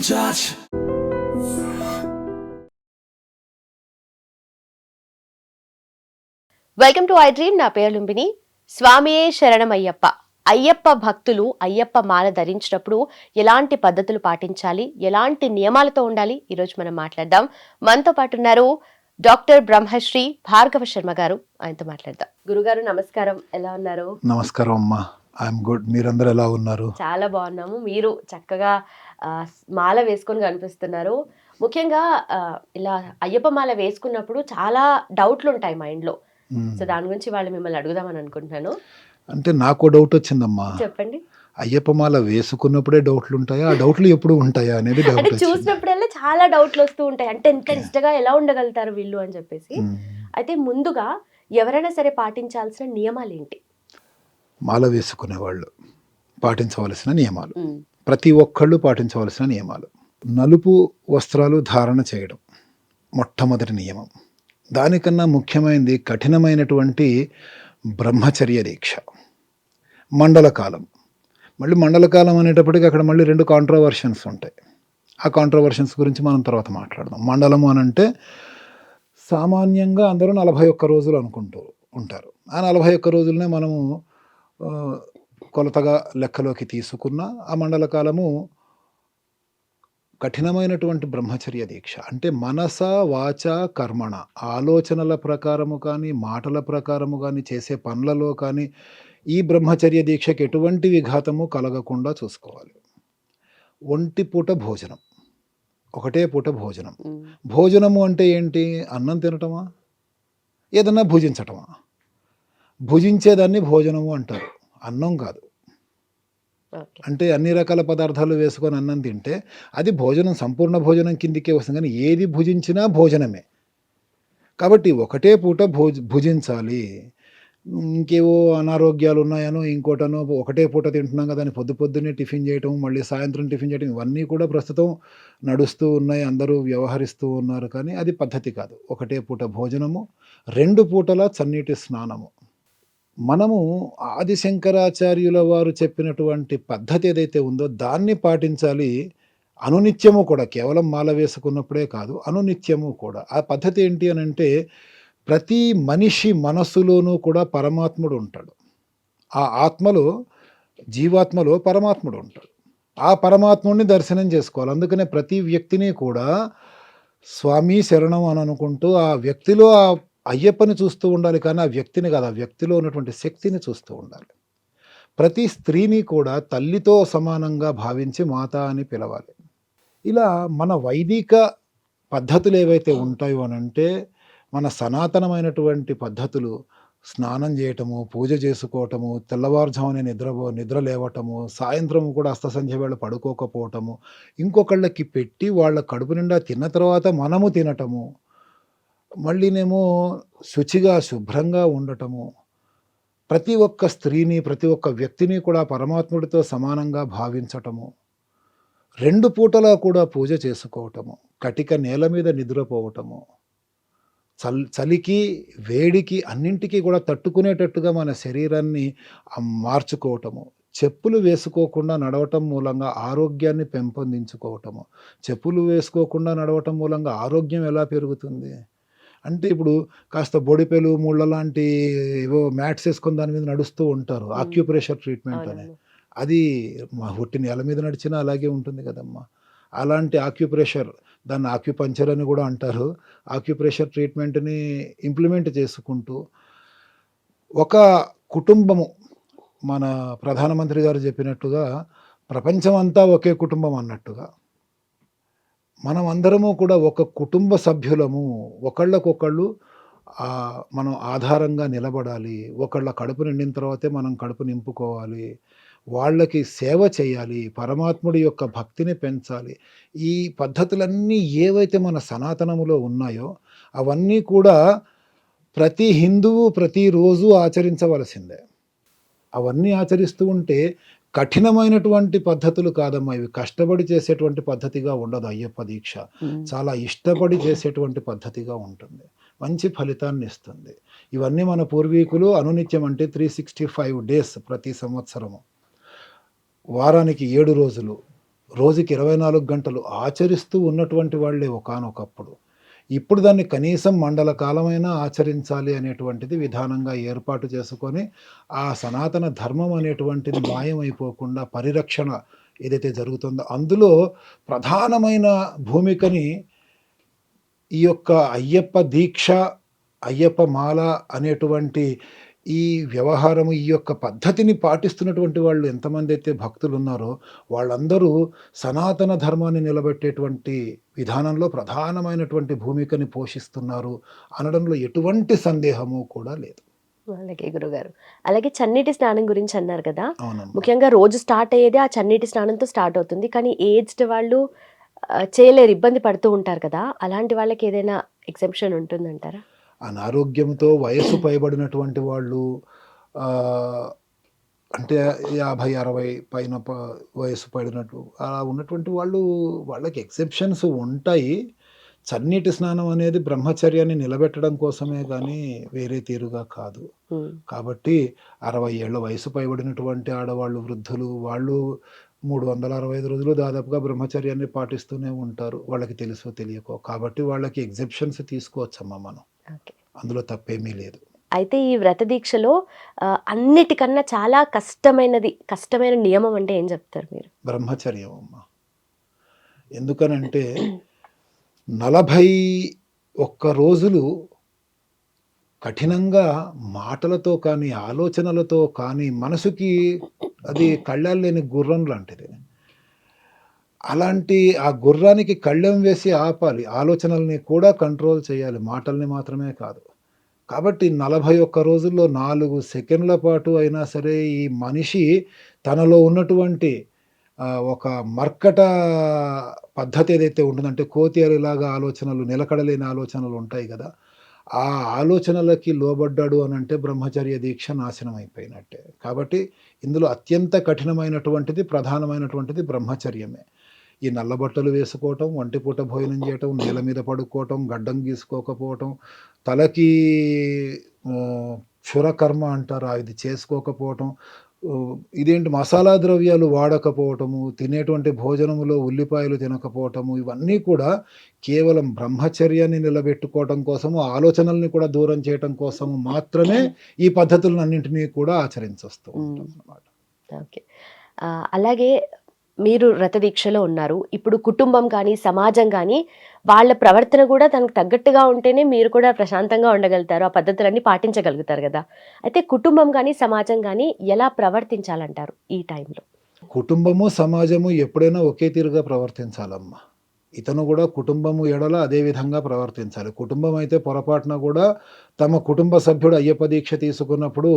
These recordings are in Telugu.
judge. Welcome to I dream. నా పేరు లుంబిని. స్వామియే శరణమయ్యప్ప. అయ్యప్ప భక్తులు అయ్యప్ప మాల ధరించినప్పుడు ఎలాంటి పద్ధతులు పాటించాలి, ఎలాంటి నియమాలతో ఉండాలి, ఈరోజు మనం మాట్లాడదాం. మనతో పాటు ఉన్నారు డాక్టర్ బ్రహ్మశ్రీ భార్గవ శర్మ గారు. ఆయనతో మాట్లాడదాం. గురుగారు నమస్కారం, ఎలా ఉన్నారు? నమస్కారం అమ్మా, ఐఎమ్ గుడ్. మీరందరూ ఎలా ఉన్నారు? చాలా బాగున్నాము. మీరు చక్కగా మాల వేసుకొని కనిపిస్తున్నారు. ముఖ్యంగా ఇలా అయ్యప్ప మాల వేసుకున్నప్పుడు చాలా డౌట్లు ఉంటాయి మైండ్లో. సో దాని గురించి వాళ్ళు మిమ్మల్ని అడుగుదామని అనుకుంటున్నాను. అంటే నాకు డౌట్ వచ్చిందమ్మా. చెప్పండి. అయ్యప్ప మాల వేసుకున్నప్పుడే డౌట్లు ఉంటాయా, ఆ డౌట్లు ఎప్పుడు ఉంటాయా అనేది డౌట్ అంటే వచ్చింది. చూసినప్పుడల్లా చాలా డౌట్లు వస్తూ ఉంటాయి. అంటే ఎంత నిష్టగా ఎలా ఉండగలుగుతారు వీళ్ళు అని చెప్పేసి. అయితే ముందుగా ఎవరైనా సరే పాటించాల్సిన నియమాలు ఏంటి? మాల వేసుకునే వాళ్ళు పాటించవలసిన నియమాలు, ప్రతి ఒక్కళ్ళు పాటించవలసిన నియమాలు. నలుపు వస్త్రాలు ధారణ చేయడం మొట్టమొదటి నియమం. దానికన్నా ముఖ్యమైనది కఠినమైనటువంటి బ్రహ్మచర్య దీక్ష. మండలకాలం. మళ్ళీ మండలకాలం అనేటప్పటికి అక్కడ మళ్ళీ 2 కాంట్రవర్షన్స్ ఉంటాయి. ఆ కాంట్రవర్షన్స్ గురించి మనం తర్వాత మాట్లాడదాం. మండలము అని అంటే సామాన్యంగా అందరూ 41 రోజులు అనుకుంటూ ఉంటారు. ఆ 41 రోజులనే మనము కొలతగా లెక్కలోకి తీసుకున్న ఆ మండలకాలము కఠినమైనటువంటి బ్రహ్మచర్య దీక్ష. అంటే మనస వాచ కర్మణ, ఆలోచనల ప్రకారము కానీ మాటల ప్రకారము కానీ చేసే పనులలో కానీ ఈ బ్రహ్మచర్య దీక్షకి ఎటువంటి విఘాతము కలగకుండా చూసుకోవాలి. ఒంటి పూట భోజనం, ఒకటే పూట భోజనం. భోజనము అంటే ఏంటి? అన్నం తినటమా, ఏదన్నా భుజించటమా? భుజించేదాన్ని భోజనము అంటారు, అన్నం కాదు. అంటే అన్ని రకాల పదార్థాలు వేసుకొని అన్నం తింటే అది భోజనం, సంపూర్ణ భోజనం కిందికే వస్తుంది. కానీ ఏది భుజించినా భోజనమే. కాబట్టి ఒకటే పూట భుజించాలి. ఇంకేవో అనారోగ్యాలు ఉన్నాయనో ఇంకోటనో ఒకటే పూట తింటున్నాం కదా అని పొద్దున్నే టిఫిన్ చేయటం, మళ్ళీ సాయంత్రం టిఫిన్ చేయటం, ఇవన్నీ కూడా ప్రస్తుతం నడుస్తూ ఉన్నాయి, అందరూ వ్యవహరిస్తూ ఉన్నారు. కానీ అది పద్ధతి కాదు. ఒకటే పూట భోజనము, 2 పూటల చన్నీటి స్నానము. మనము ఆదిశంకరాచార్యుల వారు చెప్పినటువంటి పద్ధతి ఏదైతే ఉందో దాన్ని పాటించాలి. అనునిత్యము కూడా, కేవలం మాల వేసుకున్నప్పుడే కాదు, అనునిత్యము కూడా. ఆ పద్ధతి ఏంటి అని అంటే, ప్రతి మనిషి మనస్సులోనూ కూడా పరమాత్ముడు ఉంటాడు. ఆ ఆత్మలో, జీవాత్మలో పరమాత్ముడు ఉంటాడు. ఆ పరమాత్ముడిని దర్శనం చేసుకోవాలి. అందుకనే ప్రతి వ్యక్తిని కూడా స్వామి శరణం అని అనుకుంటూ ఆ వ్యక్తిలో ఆ అయ్యప్పని చూస్తూ ఉండాలి. కానీ ఆ వ్యక్తిని కాదు, ఆ వ్యక్తిలో ఉన్నటువంటి శక్తిని చూస్తూ ఉండాలి. ప్రతి స్త్రీని కూడా తల్లితో సమానంగా భావించి మాత అని పిలవాలి. ఇలా మన వైదిక పద్ధతులు ఏవైతే ఉంటాయో అనంటే, మన సనాతనమైనటువంటి పద్ధతులు, స్నానం చేయటము, పూజ చేసుకోవటము, తెల్లవారుజామునే నిద్ర లేవటము, సాయంత్రం కూడా అస్తసంధ్య వేళ పడుకోకపోవటము, ఇంకొకళ్ళకి పెట్టి వాళ్ళ కడుపు నిండా తిన్న తర్వాత మనము తినటము, మళ్ళీనేమో శుచిగా శుభ్రంగా ఉండటము, ప్రతి ఒక్క స్త్రీని, ప్రతి ఒక్క వ్యక్తిని కూడా పరమాత్ముడితో సమానంగా భావించటము, 2 పూటలా కూడా పూజ చేసుకోవటము, కటిక నేల మీద నిద్రపోవటము, చలికి వేడికి అన్నింటికీ కూడా తట్టుకునేటట్టుగా మన శరీరాన్ని మార్చుకోవటము, చెప్పులు వేసుకోకుండా నడవటం మూలంగా ఆరోగ్యాన్ని పెంపొందించుకోవటము. చెప్పులు వేసుకోకుండా నడవటం మూలంగా ఆరోగ్యం ఎలా పెరుగుతుంది అంటే, ఇప్పుడు కాస్త బొడిపెలు, ముళ్ళ లాంటి ఏవో మ్యాట్స్ వేసుకొని దాని మీద నడుస్తూ ఉంటారు, ఆక్యుప్రెషర్ ట్రీట్మెంట్ అని. అది మా ఒట్టి నేల మీద నడిచినా అలాగే ఉంటుంది కదమ్మా. అలాంటి ఆక్యుప్రెషర్, దాన్ని ఆక్యుపంచర్ అని కూడా అంటారు, ఆక్యుప్రెషర్ ట్రీట్మెంట్ని ఇంప్లిమెంట్ చేసుకుంటూ ఒక కుటుంబము, మన ప్రధానమంత్రి గారు చెప్పినట్టుగా ప్రపంచం అంతా ఒకే కుటుంబం అన్నట్టుగా మనం అందరము కూడా ఒక కుటుంబ సభ్యులము. ఒకళ్ళకొకళ్ళు మనం ఆధారంగా నిలబడాలి. ఒకళ్ళ కడుపు నిండిన తర్వాతే మనం కడుపు నింపుకోవాలి. వాళ్ళకి సేవ చేయాలి. పరమాత్ముడి యొక్క భక్తిని పెంచాలి. ఈ పద్ధతులన్నీ ఏవైతే మన సనాతనములో ఉన్నాయో అవన్నీ కూడా ప్రతి హిందువు ప్రతిరోజు ఆచరించవలసిందే. అవన్నీ ఆచరిస్తూ ఉంటే కఠినమైనటువంటి పద్ధతులు కాదమ్మా ఇవి. కష్టపడి చేసేటువంటి పద్ధతిగా ఉండదు అయ్యప్ప దీక్ష. చాలా ఇష్టపడి చేసేటువంటి పద్ధతిగా ఉంటుంది. మంచి ఫలితాన్ని ఇస్తుంది. ఇవన్నీ మన పూర్వీకులు అనునిత్యం, అంటే 365 డేస్ ప్రతి సంవత్సరము, వారానికి 7 రోజులు రోజుకి 24 గంటలు ఆచరిస్తూ ఉన్నటువంటి వాళ్ళే ఒకానొకప్పుడు. ఇప్పుడు దాన్ని కనీసం మండల కాలమైనా ఆచరించాలి అనేటువంటిది విధానంగా ఏర్పాటు చేసుకొని, ఆ సనాతన ధర్మం అనేటువంటిది మాయమైపోకుండా పరిరక్షణ ఏదైతే జరుగుతుందో, అందులో ప్రధానమైన భూమికని ఈ యొక్క అయ్యప్ప దీక్ష, అయ్యప్ప మాల అనేటువంటి ఈ వ్యవహారము, ఈ యొక్క పద్ధతిని పాటిస్తున్నటువంటి వాళ్ళు ఎంతమందైతే భక్తులున్నారో, వాళ్ళందరూ సనాతన ధర్మాన్ని నిలబెట్టేటువంటి విధానంలో ప్రధానమైనటువంటి భూమికని పోషిస్తున్నారు అనడంలో ఎటువంటి సందేహము కూడా లేదు. అలాగే గురుగారు. అలాగే చన్నీటి స్నానం గురించి అన్నారు కదా! అవునమ్మా. ముఖ్యంగా రోజు స్టార్ట్ అయ్యేదే ఆ చన్నీటి స్నానంతో స్టార్ట్ అవుతుంది. కానీ ఏజ్డ్ వాళ్ళు చేయలేరు, ఇబ్బంది పడుతూ ఉంటారు కదా! అలాంటి వాళ్ళకి ఏదైనా ఎగ్జెంప్షన్ ఉంటుందంటారా? అనారోగ్యంతో వయస్సు పైబడినటువంటి వాళ్ళు ఆహ్, అంటే 50, 60 పైన వయస్సు పడినట్టు అలా ఉన్నటువంటి వాళ్ళు, వాళ్ళకి ఎక్సెప్షన్స్ ఉంటాయి. చన్నీటి స్నానం అనేది బ్రహ్మచర్యాన్ని నిలబెట్టడం కోసమే గానీ వేరే తీరుగా కాదు. హ్మ్. కాబట్టి 60 ఏళ్ల వయసు పైబడినటువంటి ఆడవాళ్ళు, వృద్ధులు వాళ్ళు 365 రోజులు దాదాపుగా బ్రహ్మచర్యాన్ని పాటిస్తూనే ఉంటారు. వాళ్ళకి తెలుసో తెలియకో. కాబట్టి వాళ్ళకి ఎగ్జెప్షన్స్ తీసుకోవచ్చమ్మా మనం. ఓకే. అందులో తప్పేమీ లేదు. అయితే ఈ వ్రత దీక్షలో అన్నిటికన్నా చాలా కష్టమైన నియమం అంటే ఏం చెప్తారు మీరు? బ్రహ్మచర్యం అమ్మా. ఎందుకనంటే 41 రోజులు కఠినంగా మాటలతో కానీ, ఆలోచనలతో కానీ, మనసుకి అది కళ్ళాలు లేని గుర్రం లాంటిది. అలాంటి ఆ గుర్రానికి కళ్ళెం వేసి ఆపాలి. ఆలోచనల్ని కూడా కంట్రోల్ చేయాలి. మాటల్ని మాత్రమే కాదు. కాబట్టి 41 రోజుల్లో 4 సెకండ్ల పాటు అయినా సరే ఈ మనిషి తనలో ఉన్నటువంటి ఒక మర్కట పద్ధతి ఏదైతే ఉంటుందో, అంటే కోతి అరిలాగా ఆలోచనలు, నిలకడలేని ఆలోచనలు ఉంటాయి గదా! ఆ ఆలోచనలకి లోబడ్డాడు అనంటే బ్రహ్మచర్య దీక్ష నాశనం అయిపోయినట్టే. కాబట్టి ఇందులో అత్యంత కఠినమైనటువంటిది, ప్రధానమైనటువంటిది బ్రహ్మచర్యమే. ఈ నల్ల బట్టలు వేసుకోవటం, ఒంటిపూట భోజనం చేయటం, నేల మీద పడుకోవటం, గడ్డం గీసుకోకపోవటం, తలకి క్షురకర్మ అంటారు. ఇది చేసుకోకపోవటం. ఇదేంటి మసాలా ద్రవ్యాలు వాడకపోవటము, తినేటువంటి భోజనములో ఉల్లిపాయలు తినకపోవటము, ఇవన్నీ కూడా కేవలం బ్రహ్మచర్యాన్ని నిలబెట్టుకోవటం కోసము, ఆలోచనల్ని కూడా దూరం చేయటం కోసము మాత్రమే ఈ పద్ధతులన్నింటినీ కూడా ఆచరించొస్తూ ఉంటాం అన్నమాట. ఓకే. అలాగే మీరు వ్రత దీక్షలో ఉన్నారు. ఇప్పుడు కుటుంబం కానీ, సమాజం కానీ వాళ్ళ ప్రవర్తన కూడా తనకు తగ్గట్టుగా ఉంటేనే మీరు కూడా ప్రశాంతంగా ఉండగలుగుతారు. ఆ పద్ధతులన్నీ పాటించగలుగుతారు గదా! అయితే కుటుంబం గానీ, సమాజం గానీ ఎలా ప్రవర్తించాలంటారు ఈ టైంలో? కుటుంబము, సమాజము ఎప్పుడైనా ఒకే తీరుగా ప్రవర్తించాలమ్మా. ఇతను గూడా కుటుంబము ఎడల అదే విధంగా ప్రవర్తించాలి. కుటుంబం అయితే పొరపాటున గూడా తమ కుటుంబ సభ్యుడు అయ్యప్ప దీక్ష తీసుకున్నప్పుడు,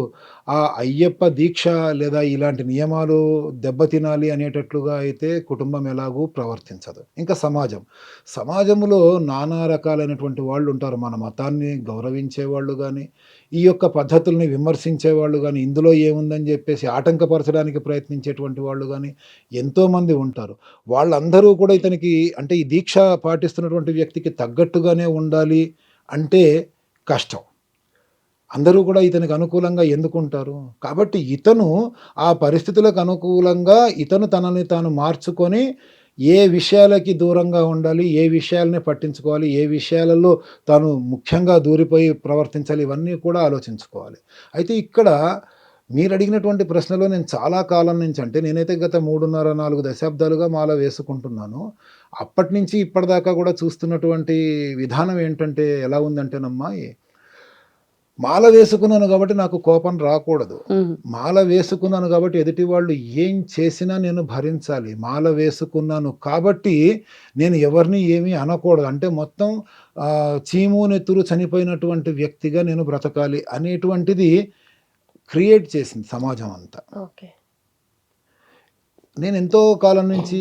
ఆ అయ్యప్ప దీక్ష లేదా ఇలాంటి నియమాలు దెబ్బతినాలి అనేటట్లుగా అయితే కుటుంబం ఎలాగూ ప్రవర్తించదు. ఇంకా సమాజం. సమాజంలో నానా రకాలైనటువంటి వాళ్ళుంటారు. మన మతాన్ని గౌరవించేవాళ్ళు గానీ, ఈ యొక్క పద్ధతుల్ని విమర్శించేవాళ్ళు గానీ, ఇందులో ఏముందని జెప్పేసి ఆటంకపరచడానికి ప్రయత్నించేటువంటి వాళ్ళు గానీ ఎంతోమంది ఉంటారు. వాళ్ళందరూ కూడా ఇతనికి, అంటే ఈ దీక్ష పాటిస్తున్నటువంటి వ్యక్తికి తగ్గట్టుగానే ఉండాలి అంటే కష్టం. అందరూ కూడా ఇతనికి అనుకూలంగా ఎందుకుంటారు? కాబట్టి ఇతను ఆ పరిస్థితులకు అనుకూలంగా ఇతను తనని తాను మార్చుకొని ఏ విషయాలకి దూరంగా ఉండాలి, ఏ విషయాలని పట్టించుకోవాలి, ఏ విషయాలలో తాను ముఖ్యంగా దూరిపోయి ప్రవర్తించాలి, ఇవన్నీ కూడా ఆలోచించుకోవాలి. అయితే ఇక్కడ మీరడిగినటువంటి ప్రశ్నలో నేను చాలా కాలం నుంచి, అంటే నేనైతే గత 3.5, 4 దశాబ్దాలుగా మాల వేసుకుంటున్నాను. అప్పటినుంచి ఇప్పటిదాకా కూడా చూస్తున్నటువంటి విధానం ఏంటంటే ఎలా ఉందంటేనమ్మా, మాల వేసుకున్నాను కాబట్టి నాకు కోపం రాకూడదు. మాల వేసుకున్నాను కాబట్టి ఎదుటి వాళ్ళు ఏం చేసినా నేను భరించాలి. మాల వేసుకున్నాను కాబట్టి నేను ఎవరిని ఏమీ అనకూడదు. అంటే మొత్తం చీము నెత్తురు చనిపోయినటువంటి వ్యక్తిగా నేను బ్రతకాలి అనేటువంటిది క్రియేట్ చేసింది సమాజం అంతా. ఓకే. నేను ఎంతో కాలం నుంచి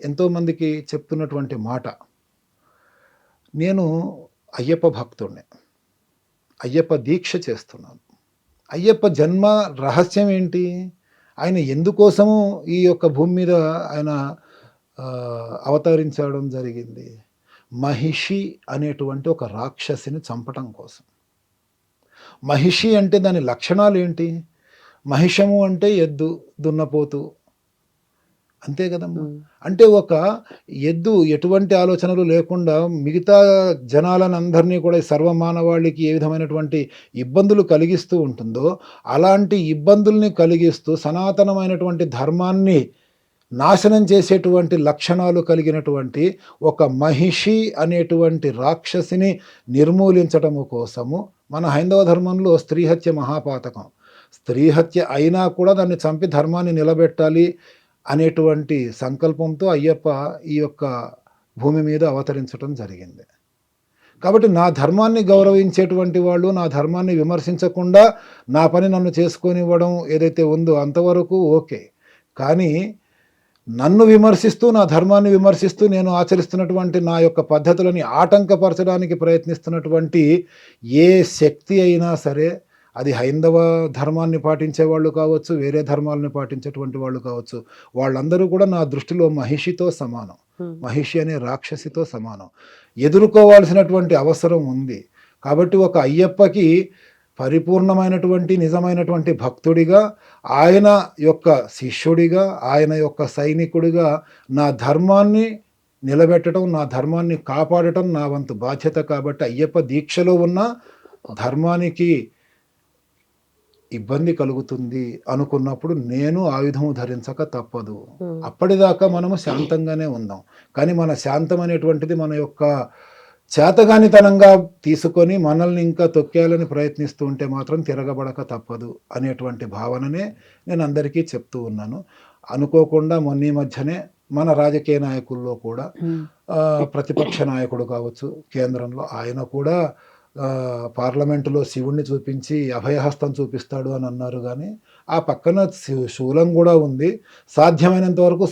ఎంతో మందికి చెప్తున్నటువంటి మాట, నేను అయ్యప్ప భక్తుడిని. అయ్యప్ప దీక్ష చేస్తున్నాను. అయ్యప్ప జన్మ రహస్యం ఏంటి? ఆయన ఎందుకోసము ఈ యొక్క భూమి మీద ఆయన అవతరించడం జరిగింది? మహిషి అనేటువంటి ఒక రాక్షసిని చంపటం కోసం. మహిషి అంటే దాని లక్షణాలేంటి? మహిషము అంటే ఎద్దు, దున్నపోతు అంతే కదమ్మా. ఉమ్, అంటే ఒక ఎద్దు ఎటువంటి ఆలోచనలు లేకుండా మిగతా జనాలను అందరినీ కూడా ఈ సర్వమానవాళికి ఏ విధమైనటువంటి ఇబ్బందులు కలిగిస్తూ ఉంటుందో, అలాంటి ఇబ్బందుల్ని కలిగిస్తూ సనాతనమైనటువంటి ధర్మాన్ని నాశనం చేసేటువంటి లక్షణాలు కలిగినటువంటి ఒక మహిషి అనేటువంటి రాక్షసిని నిర్మూలించటము కోసము మన హైందవ ధర్మంలో స్త్రీ హత్య మహాపాతకం. స్త్రీ హత్య అయినా కూడా దాన్ని చంపి ధర్మాన్ని నిలబెట్టాలి అనేటువంటి సంకల్పంతో అయ్యప్ప ఈ యొక్క భూమి మీద అవతరించటం జరిగింది. కాబట్టి నా ధర్మాన్ని గౌరవించేటువంటి వాళ్ళు, నా ధర్మాన్ని విమర్శించకుండా నా పని నన్ను చేసుకొనివ్వడం ఏదైతే ఉందో అంతవరకు ఓకే. కానీ నన్ను విమర్శిస్తూ, నా ధర్మాన్ని విమర్శిస్తూ, నేను ఆచరిస్తున్నటువంటి నా యొక్క పద్ధతులని ఆటంకపరచడానికి ప్రయత్నిస్తున్నటువంటి ఏ శక్తి అయినా సరే, అది హైందవ ధర్మాన్ని పాటించే వాళ్ళు కావచ్చు, వేరే ధర్మాలని పాటించేటువంటి వాళ్ళు కావచ్చు, వాళ్ళందరూ కూడా నా దృష్టిలో మహిషితో సమానం. మహిషి అనే రాక్షసితో సమానం. ఎదుర్కోవాల్సినటువంటి అవసరం ఉంది. కాబట్టి ఒక అయ్యప్పకి పరిపూర్ణమైనటువంటి నిజమైనటువంటి భక్తుడిగా, ఆయన యొక్క శిష్యుడిగా, ఆయన యొక్క సైనికుడిగా నా ధర్మాన్ని నిలబెట్టడం, నా ధర్మాన్ని కాపాడటం నా వంతు బాధ్యత. కాబట్టి అయ్యప్ప దీక్షలో ఉన్న ధర్మానికి ఇబ్బంది కలుగుతుంది అనుకున్నప్పుడు నేను ఆయుధము ధరించక తప్పదు. అప్పటిదాకా మనము శాంతంగానే ఉందాం. కానీ మన శాంతం అనేటువంటిది మన యొక్క చేతగానితనంగా తీసుకొని మనల్ని ఇంకా తొక్కేయాలని ప్రయత్నిస్తూ ఉంటే మాత్రం తిరగబడక తప్పదు అనేటువంటి భావననే నేను అందరికీ చెప్తూ ఉన్నాను. అనుకోకుండా మొన్న ఈ మధ్యనే మన రాజకీయ నాయకుల్లో కూడా ప్రతిపక్ష నాయకుడు కావచ్చు కేంద్రంలో, ఆయన కూడా పార్లమెంటులో శివుణ్ణి చూపించి అభయహస్తం చూపిస్తాడు అని అన్నారు. కానీ ఆ పక్కన శూలం కూడా ఉంది. సాధ్యమైనంత వరకు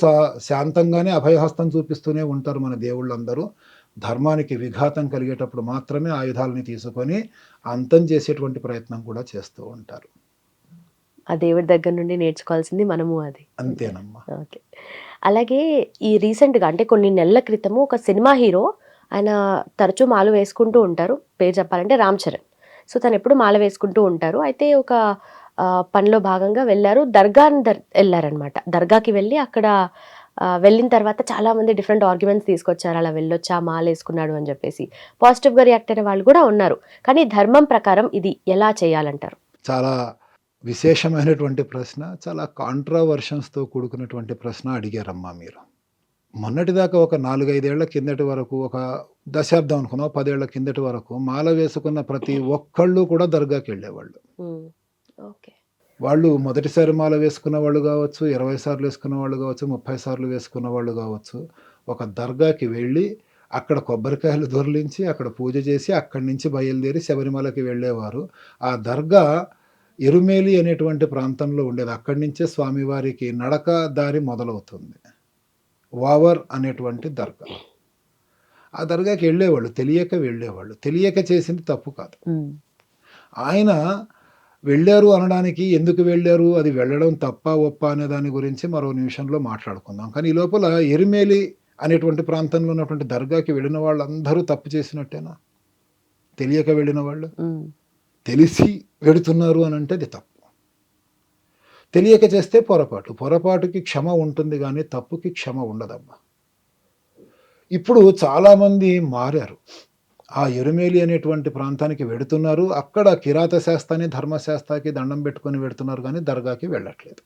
శాంతంగానే అభయహస్తం చూపిస్తూనే ఉంటారు మన దేవుళ్ళందరూ. ధర్మానికి విఘాతం కలిగేటప్పుడు మాత్రమే ఆయుధాలని తీసుకొని అంతం చేసేటువంటి ప్రయత్నం కూడా చేస్తూ ఉంటారు. ఆ దేవుడి దగ్గర నుండి నేర్చుకోవాల్సింది మనము అది. అంతేనమ్మా. ఓకే. అలాగే ఈ రీసెంట్గా అంటే కొన్ని నెలల క్రితము ఒక సినిమా హీరో, ఆయన తరచూ మాల వేసుకుంటూ ఉంటారు. పేరు చెప్పాలంటే రామ్ చరణ్. సో తను ఎప్పుడు మాల వేసుకుంటూ ఉంటారు. అయితే ఒక పనిలో భాగంగా వెళ్ళారు, వెళ్ళారనమాట. దర్గాకి వెళ్ళి అక్కడ వెళ్ళిన తర్వాత చాలామంది డిఫరెంట్ ఆర్గ్యుమెంట్స్ తీసుకొచ్చారు. అలా వెళ్ళొచ్చా, మాల వేసుకున్నాడు అని చెప్పేసి. పాజిటివ్గా రియాక్ట్ అయిన వాళ్ళు కూడా ఉన్నారు. కానీ ధర్మం ప్రకారం ఇది ఎలా చేయాలంటారు? చాలా విశేషమైనటువంటి ప్రశ్న, చాలా కాంట్రావర్షన్స్తో కూడుకున్నటువంటి ప్రశ్న అడిగారమ్మా మీరు. మొన్నటిదాకా ఒక 4-5 ఏళ్ల కిందటి వరకు, ఒక దశాబ్దం అనుకున్నాం, 10 ఏళ్ల కిందటి వరకు మాల వేసుకున్న ప్రతి ఒక్కళ్ళు కూడా దర్గాకి వెళ్ళేవాళ్ళు. ఓకే. వాళ్ళు మొదటిసారి మాల వేసుకున్న వాళ్ళు కావచ్చు, 20 సార్లు వేసుకున్న వాళ్ళు కావచ్చు, 30 సార్లు వేసుకున్న వాళ్ళు కావచ్చు, ఒక దర్గాకి వెళ్ళి అక్కడ కొబ్బరికాయలు దొర్లించి అక్కడ పూజ చేసి అక్కడి నుంచి బయలుదేరి శబరిమలకి వెళ్ళేవారు. ఆ దర్గా ఎరుమేలి అనేటువంటి ప్రాంతంలో ఉండేది. అక్కడి నుంచే స్వామివారికి నడక దారి మొదలవుతుంది. వావర్ అనేటువంటి దర్గా. ఆ దర్గాకి వెళ్ళేవాళ్ళు, తెలియక వెళ్ళేవాళ్ళు. తెలియక చేసింది తప్పు కాదు. ఆయన వెళ్ళారు అనడానికి, ఎందుకు వెళ్ళారు, అది వెళ్ళడం తప్ప ఒప్ప అనే దాని గురించి మరో నిమిషంలో మాట్లాడుకుందాం. కానీ ఈ లోపల ఎరిమేలి అనేటువంటి ప్రాంతంలో ఉన్నటువంటి దర్గాకి వెళ్ళిన వాళ్ళందరూ తప్పు చేసినట్టేనా? తెలియక వెళ్ళిన వాళ్ళు తెలిసి వెడుతున్నారు అని అంటే అది తప్పు. తెలియక చేస్తే పొరపాటు, పొరపాటుకి క్షమ ఉంటుంది కానీ తప్పుకి క్షమ ఉండదమ్మా. ఇప్పుడు చాలామంది మారారు. ఆ ఎరుమేలి అనేటువంటి ప్రాంతానికి వెడుతున్నారు, అక్కడ కిరాత శాస్త్రాన్ని ధర్మశాస్త్రాకి దండం పెట్టుకొని వెడుతున్నారు కానీ దర్గాకి వెళ్ళట్లేదు.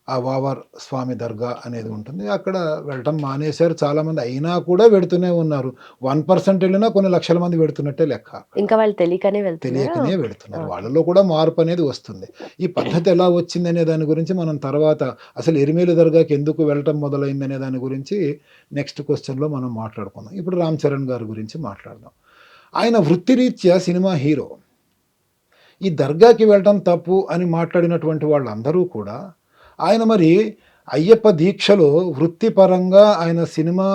ఆ వావర్ స్వామి దర్గా అనేది ఉంటుంది, అక్కడ వెళ్ళటం మానేశారు చాలామంది. అయినా కూడా వెడుతూనే ఉన్నారు. 1% వెళ్ళినా కొన్ని లక్షల మంది వెడుతున్నట్టే లెక్క. ఇంకా వాళ్ళు తెలియకనే వెడుతున్నారు. వాళ్ళలో కూడా మార్పు అనేది వస్తుంది. ఈ పద్ధతి ఎలా వచ్చింది అనే దాని గురించి మనం తర్వాత, అసలు ఎరిమేలి దర్గాకి ఎందుకు వెళ్ళటం మొదలైంది అనే దాని గురించి నెక్స్ట్ క్వశ్చన్లో మనం మాట్లాడుకుందాం. ఇప్పుడు రామ్ చరణ్ గారి గురించి మాట్లాడదాం. ఆయన వృత్తిరీత్యా సినిమా హీరో. ఈ దర్గాకి వెళ్ళటం తప్పు అని మాట్లాడినటువంటి వాళ్ళందరూ కూడా, ఆయన మరి అయ్యప్ప దీక్షలో వృత్తిపరంగా ఆయన సినిమా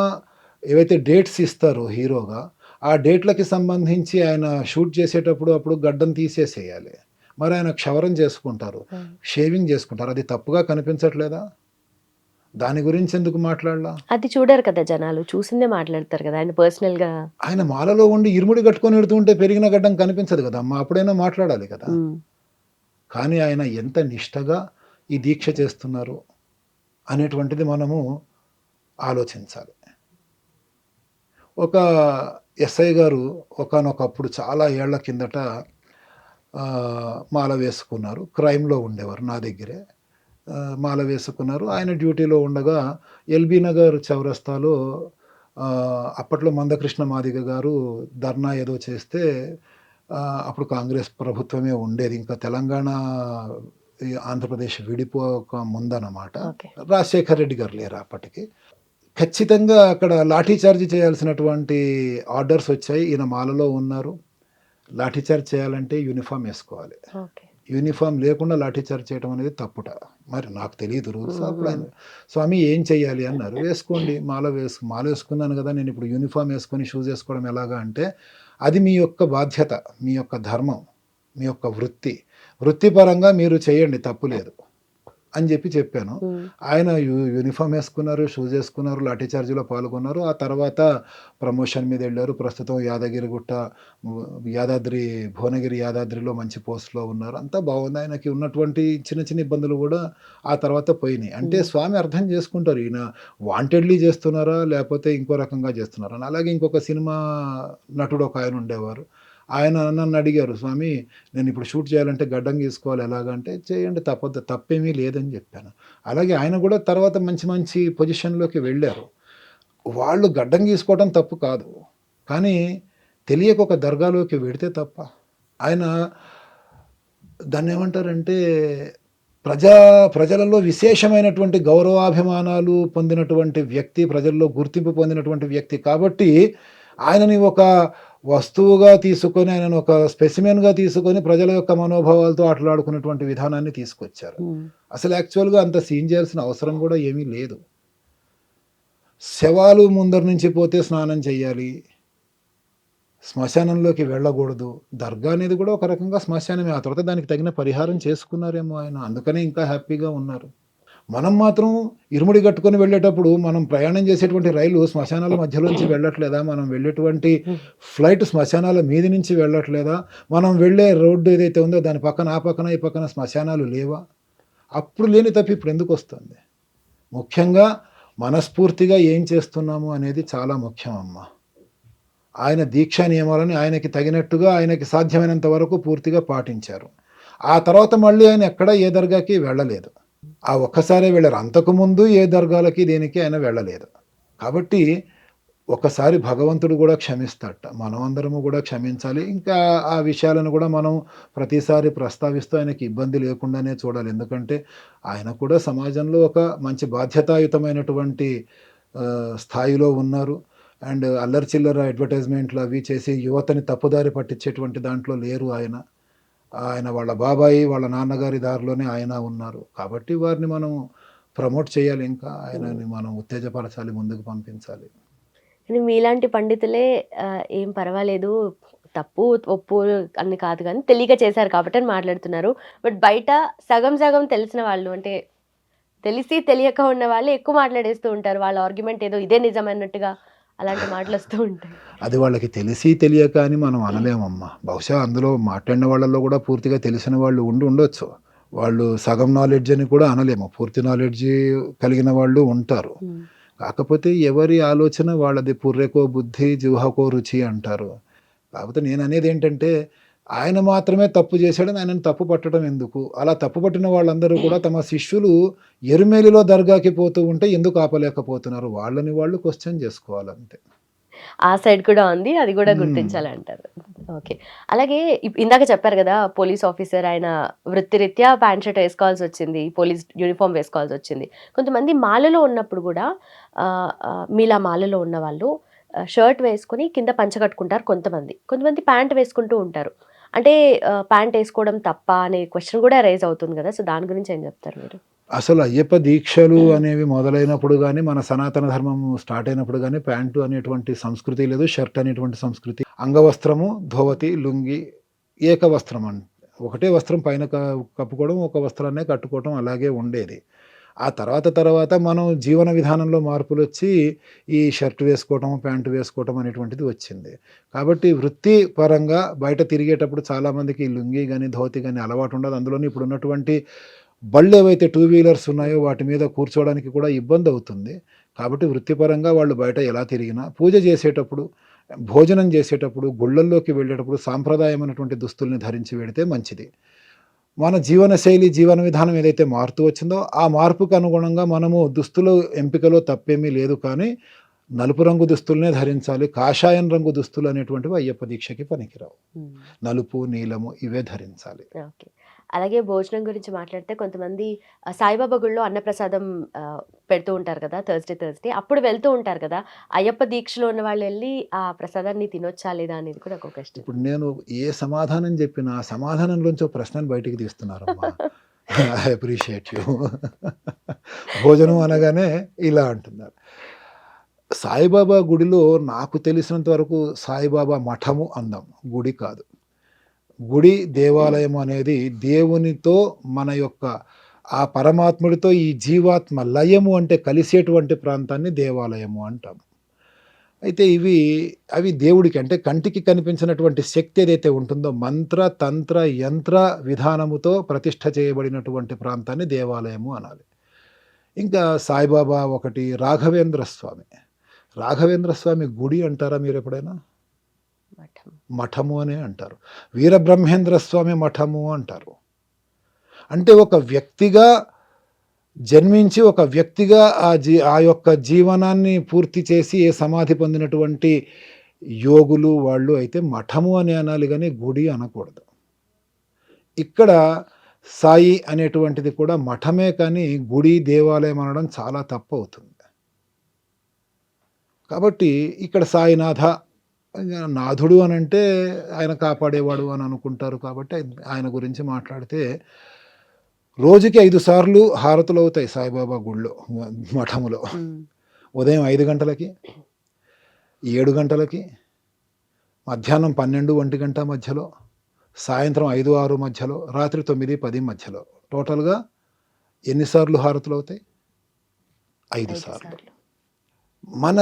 ఏవైతే డేట్స్ ఇస్తారో హీరోగా, ఆ డేట్లకి సంబంధించి ఆయన షూట్ చేసేటప్పుడు అప్పుడు గడ్డం తీసేసేయాలి. మరి ఆయన క్షవరం చేసుకుంటారు, షేవింగ్ చేసుకుంటారు. అది తప్పుగా కనిపించట్లేదా? దాని గురించి ఎందుకు మాట్లాడలా? అది చూడరు కదా జనాలు, చూసిందే మాట్లాడతారు కదా. ఆయన పర్సనల్గా ఆయన మాలలో ఉండి ఇరుముడి కట్టుకొని వెడుతుంటే పెరిగిన గడ్డం కనిపించదు కదా అమ్మ, అప్పుడైనా మాట్లాడాలి కదా. కానీ ఆయన ఎంత నిష్టగా ఈ దీక్ష చేస్తున్నారు. అనేటువంటిది మనము ఆలోచించాలి. ఒక ఎస్ఐ గారు ఒకానొకప్పుడు చాలా ఏళ్ల కిందట మాల వేసుకున్నారు. క్రైమ్‌లో ఉండేవారు నా దగ్గరే. మాల వేసుకున్నారు. ఆయన డ్యూటీలో ఉండగా ఎల్బీ నగర్ చౌరస్తాలో అప్పట్లో మందకృష్ణ మాదిగ గారు ధర్నా ఏదో చేస్తే అప్పుడు కాంగ్రెస్ ప్రభుత్వమే ఉండేది. ఇంకా తెలంగాణ, ఈ ఆంధ్రప్రదేశ్ విడిపోక ముందనమాట. ఓకే. రాజశేఖర్ రెడ్డి గారు లేరు అప్పటికి. ఖచ్చితంగా అక్కడ లాఠీ చార్జ్ చేయాల్సినటువంటి ఆర్డర్స్ వచ్చాయి. ఈయన మాలలో ఉన్నారు. లాఠీ చార్జ్ చేయాలంటే యూనిఫామ్ ఏసుకోవాలి. ఓకే. యూనిఫామ్ లేకుండా లాఠీ చార్జ్ చేయడం అనేది తప్పుట. మరి నాకు తెలీదు రూల్స్. అప్పుడు ఆయన, హ్మ్. స్వామి ఏం చెయ్యాలి అన్నారు. వేసుకోండి, మాల వేసుకున్నాను కదా! నేను ఇప్పుడు యూనిఫామ్ ఏసుకొని షూస్ ఏసుకోవడం ఎలాగా అంటే, అది మీ యొక్క బాధ్యత, మీ యొక్క ధర్మం, మీ యొక్క వృత్తి. వృత్తిపరంగా మీరు చేయండి, తప్పు లేదు అని చెప్పాను. హ్మ్. ఆయన యూనిఫామ్ ఏసుకున్నారు, షూస్ ఏసుకున్నారు, లాఠీ చార్జ్‌లో పాల్గొన్నారు. ఆ తర్వాత ప్రమోషన్ మీద ఎళ్లారు. ప్రస్తుతం యాదగిరిగుట్ట, యాదాద్రి, భువనగిరి యాదాద్రిలో మంచి పోస్ట్‌లో ఉన్నారు. అంతా బాగుంది. ఆయనకి ఉన్నటువంటి చిన్న చిన్న ఇబ్బందులు గూడా ఆ తర్వాత పోయినాయి. అంటే హ్మ్. స్వామి అర్థం చేసుకుంటారు. ఈయన వాంటెడ్‌లీ చేస్తున్నారా? లేపోతే ఇంకో రకంగా చేస్తున్నారా అని. అలాగే ఇంకొక సినిమా నటుడు ఒకాయన ఉండేవారు. ఆయన నన్నడిగారు, "స్వామి నేనిప్పుడు షూట్ చేయాలంటే గడ్డం గీసుకోవాలి ఎలాగా?" అంటే, "చేయండి, తప్పేమీ లేదని" జెప్పాను. అలాగే ఆయన గూడా తర్వాత మంచి మంచి పొజిషన్‌లోకి వెళ్ళారు. వాళ్ళు గడ్డం గీసుకోవడం తప్పు కాదు. కానీ తెలియక ఒక దర్గాలోకి వెడితే తప్ప. ఆయన దాన్నేమంటారంటే ప్రజా ప్రజలలో విశేషమైనటువంటి గౌరవాభిమానాలు పొందినటువంటి వ్యక్తి, ప్రజల్లో గుర్తింపు పొందినటువంటి వ్యక్తి కాబట్టి, ఆయనని ఒక వస్తువుగా తీసుకొని, ఆయనను ఒక స్పెసిమెన్‌గా తీసుకొని ప్రజల యొక్క మనోభావాలతో ఆటలాడుకున్నటువంటి విధానాన్ని తీసుకొచ్చారు. హ్మ్. అసలు యాక్చువల్‌గా అంత సీన్ చేయాల్సిన అవసరం గూడా ఏమీ లేదు. శవాలు ముందర నుంచి పోతే స్నానం చెయ్యాలి. శ్మశానంలోకి వెళ్ళకూడదు. దర్గా అనేది కూడా ఒక రకంగా శ్మశానమే. ఆ తర్వాత దానికి తగిన పరిహారం చేసుకున్నారేమో ఆయన. అందుకనే ఇంకా హ్యాపీగా ఉన్నారు. మనం మాత్రం ఇరుముడి కట్టుకొని వెళ్ళేటప్పుడు మనం ప్రయాణం చేసేటువంటి రైలు శ్మశానాల మధ్యలోంచి వెళ్ళట్లేదా? మనం వెళ్ళేటువంటి హ్మ్. ఫ్లైట్ శ్మశానాల మీద నుంచి వెళ్ళట్లేదా? మనం వెళ్ళే రోడ్డు ఏదైతే ఉందో దాని పక్కన, ఆ పక్కన, ఈ పక్కన శ్మశానాలు లేవా? అప్పుడు లేని తప్పు ఇప్పుడెందుకొస్తుంది? ముఖ్యంగా మనస్ఫూర్తిగా ఏం చేస్తున్నాము అనేది చాలా ముఖ్యం అమ్మా. ఆయన దీక్షా నియమాలని ఆయనకి తగినట్టుగా, ఆయనకి సాధ్యమైనంత వరకు పూర్తిగా పాటించారు. ఆ తర్వాత మళ్ళీ ఆయన ఎక్కడ ఏ దర్గాకి వెళ్ళలేదు. ఆ ఒక్కసారే వెళ్లారు. అంతకుముందు ఏ దర్గాలకి దేనికి ఆయన వెళ్ళలేదు. కాబట్టి ఒకసారి భగవంతుడు గూడా క్షమిస్తాడట. మనమందరము గూడా క్షమించాలి. ఇంకా ఆ విషయాలను గూడా మనం ప్రతిసారి ప్రస్తావిస్తూ ఆయనకి ఇబ్బంది లేకుండానే చూడాలి. ఎందుకంటే ఆయన కూడా సమాజంలో ఒక మంచి బాధ్యతాయుతమైనటువంటి స్థాయిలో ఉన్నారు. అండ్ అల్లరి చిల్లర అడ్వర్టైజ్‌మెంట్లు అవి చేసి యువతని తప్పుదారి పట్టించేటువంటి దాంట్లో లేరు ఆయన. ఆయన వాళ్ళ బాబాయి, వాళ్ళ నాన్నగారి దారిలోనే ఆయన ఉన్నారు. కాబట్టి వారిని మనం ప్రమోట్ చేయాలి ఇంకా. హ్మ్. ఆయనని మనం ఉత్తేజపరచాలి, ముందుకు పంపించాలి. కానీ మీలాంటి పండితులే ఏం పర్వాలేదు, తప్పు, ఒప్పు అని కాదు గానీ తెలియక చేశారు కాబట్టి అని మాట్లాడుతున్నారు. బట్ బయట సగం సగం తెలిసిన వాళ్ళు అంటే తెలిసి తెలియక ఉన్న వాళ్ళు ఎక్కువ మాట్లాడేస్తూ ఉంటారు. వాళ్ళ ఆర్గ్యుమెంట్ ఏదో ఇదే నిజమన్నట్టుగా అలాంటి మాటలొస్తూ ఉంటాయి. అది వాళ్ళకి తెలిసి తెలియక అని మనం అనలేమమ్మా. బహుశా అందులో మాట్లాడిన వాళ్ళలో గూడా పూర్తిగా తెలిసిన వాళ్ళు ఉండొచ్చు. వాళ్ళు సగం నాలెడ్జ్ అని కూడా అనలేము. పూర్తి నాలెడ్జి కలిగిన వాళ్ళు ఉంటారు. హ్మ్. కాకపోతే ఎవరి ఆలోచన వాళ్ళది. పుర్రెకో బుద్ధి, జిహ్వకో రుచి అంటారు. కాకపోతే నేననేదేంటంటే, ఆయన మాత్రమే తప్పు చేశాడని ఆయనని తప్పు పట్టడం ఎందుకు? అలా తప్పు పట్టిన వాళ్ళందరూ కూడా తమ శిష్యులు ఎరుమేలిలో దర్గాకి పోతూ ఉంటే ఎందుకు ఆపలేకపోతున్నారు? వాళ్ళని వాళ్ళు క్వెషన్ జేసుకోవాలంతే. ఆ సైడ్ కూడా ఉంది. అది గూడా హ్మ్. గుర్తించాలంటారు. ఓకే. అలాగే ఇందాక చెప్పారు గదా! పోలీస్ ఆఫీసర్ ఆయన వృత్తిరీత్యా ప్యాంట్, షర్ట్ ఏసుకోవాల్సొచ్చింది. పోలీస్ యూనిఫార్మ్ వేసుకోవాల్సొచ్చింది. కొంతమంది మాలలో ఉన్నప్పుడు గూడా మీలా మాలలో ఉన్నవాళ్ళు షర్ట్ వేసుకొని కింద పంచ కట్టుకుంటారు కొంతమంది. కొంతమంది ప్యాంట్ వేసుకుంటూ ఉంటారు. అంటే ప్యాంట్ ఏసుకోవడం తప్పా అనే క్వెషన్ గూడా రైజ్ అవుతుంది గదా! సో, దాని గురించి ఏం జెప్తారు మీరు? అసలు అయ్యప్ప దీక్షలు అనేవి మొదలైనప్పుడు గాని, మన సనాతన ధర్మం స్టార్ట్ అయినప్పుడు గాని, ప్యాంటు అనేటువంటి సంస్కృతి లేదు. షర్ట్ అనేటువంటి సంస్కృతి. అంగవస్త్రము, ధోవతి, లుంగీ, ఏకవస్త్రం ఒకటే వస్త్రం పైన కప్పుకోవడం, ఒక వస్త్రాన్నే కట్టుకోవటం అలాగే ఉండేది. ఆ తర్వాత మనం జీవన విధానంలో మార్పులొచ్చి, ఈ షర్ట్ వేసుకోవటం, ప్యాంట్ వేసుకోవటం అనేటువంటిది వచ్చింది. కాబట్టి వృత్తిపరంగా బయట తిరిగేటప్పుడు చాలామందికి లుంగీ గాని, ధోతి గాని అలవాటుండదు. అందులోని ఇప్పుడున్నటువంటి బళ్ళు ఏవైతే టూ వీలర్స్ ఉన్నాయో వాటి మీద కూర్చోవడానికి కూడా ఇబ్బంది అవుతుంది. కాబట్టి వృత్తిపరంగా వాళ్ళు బయట ఎలా తిరిగినా పూజ చేసేటప్పుడు, భోజనం చేసేటప్పుడు, గుళ్ళల్లోకి వెళ్ళేటప్పుడు సాంప్రదాయమైనటువంటి దుస్తుల్ని ధరించి వెడితే మంచిది. మన జీవనశైలి, జీవన విధానం ఏదైతే మారుతూ వచ్చిందో, ఆ మార్పుకు అనుగుణంగా మనము దుస్తుల ఎంపికలో తప్పేమీ లేదు కానీ, నలుపు రంగు దుస్తులనే ధరించాలి. కాషాయం రంగు దుస్తులు అనేటువంటివి అయ్యప్ప దీక్షకి పనికిరావు. ఉమ్. నలుపు, నీలము ఇవే ధరించాలి. ఓకే. అలాగే భోజనం గురించి మాట్లాడితే కొంతమంది సాయిబాబా గుడిలో అన్నప్రసాదం పెడుతూ ఉంటారు కదా! థర్స్‌డే. అప్పుడు వెళ్తూ ఉంటారు కదా! అయ్యప్ప దీక్షలో ఉన్న వాళ్ళు ఎళ్లి ఆ ప్రసాదాన్ని తినొచ్చా లేదా అనేది కూడా ఒక క్వెషన్. ఇప్పుడు నేను ఏ సమాధానం చెప్పినా, ఆ సమాధానంలోంచి ఓ ప్రశ్నను బయటికి తీస్తున్నారమ్మా. I appreciate you. భోజనం అనగానే ఇలా అంటున్నారు. సాయిబాబా గుడిలో నాకు తెలిసినంత వరకు సాయిబాబా మఠము అందాం. గుడి కాదు. గుడి, దేవాలయం అనేది దేవునితో మన యొక్క ఆ పరమాత్ముడితో ఈ జీవాత్మ లయము అంటే కలిసేటువంటి ప్రాంతాన్ని దేవాలయము అంటాం. అయితే అవి దేవుడికి అంటే కంటికి కనిపించినటువంటి శక్తి ఏదైతే ఉంటుందో మంత్ర, తంత్ర, యంత్ర విధానముతో ప్రతిష్ఠ చేయబడినటువంటి ప్రాంతాన్ని దేవాలయము అనాలి. ఇంకా సాయిబాబా ఒకటి, రాఘవేంద్ర స్వామి. రాఘవేంద్ర స్వామి గుడి అంటారా మీరెప్పుడైనా? మఠం. మఠము అనే అంటారు. వీరబ్రహ్మేంద్ర స్వామి మఠము అంటారు. అంటే ఒక వ్యక్తిగా జన్మించి ఒక వ్యక్తిగా ఆ యొక్క జీవనాన్ని పూర్తి చేసి సమాధి పొందినటువంటి యోగులు వాళ్ళు అయితే మఠము అని అనాలి కానీ గుడి అనకూడదు. ఇక్కడ సాయి అనేటువంటిది కూడా మఠమే కానీ గుడి, దేవాలయం అనడం చాలా తప్పు అవుతుంది. కాబట్టి ఇక్కడ సాయినాథ, నాథుడు అనంటే ఆయన కాపాడేవాడు అని అనుకుంటారు. కాబట్టి ఆయన గురించి మాట్లాడితే రోజుకి 5 సార్లు హారతులు అవుతాయి సాయిబాబా గుళ్ళో, మఠములో. ఉదయం 5 గంటలకి, 7 గంటలకి, మధ్యాహ్నం 12, 1 గంట మధ్యలో, సాయంత్రం 5, 6 మధ్యలో, రాత్రి 9, 10 మధ్యలో. టోటల్గా ఎన్నిసార్లు హారతులు అవుతాయి? 5 సార్లు. మన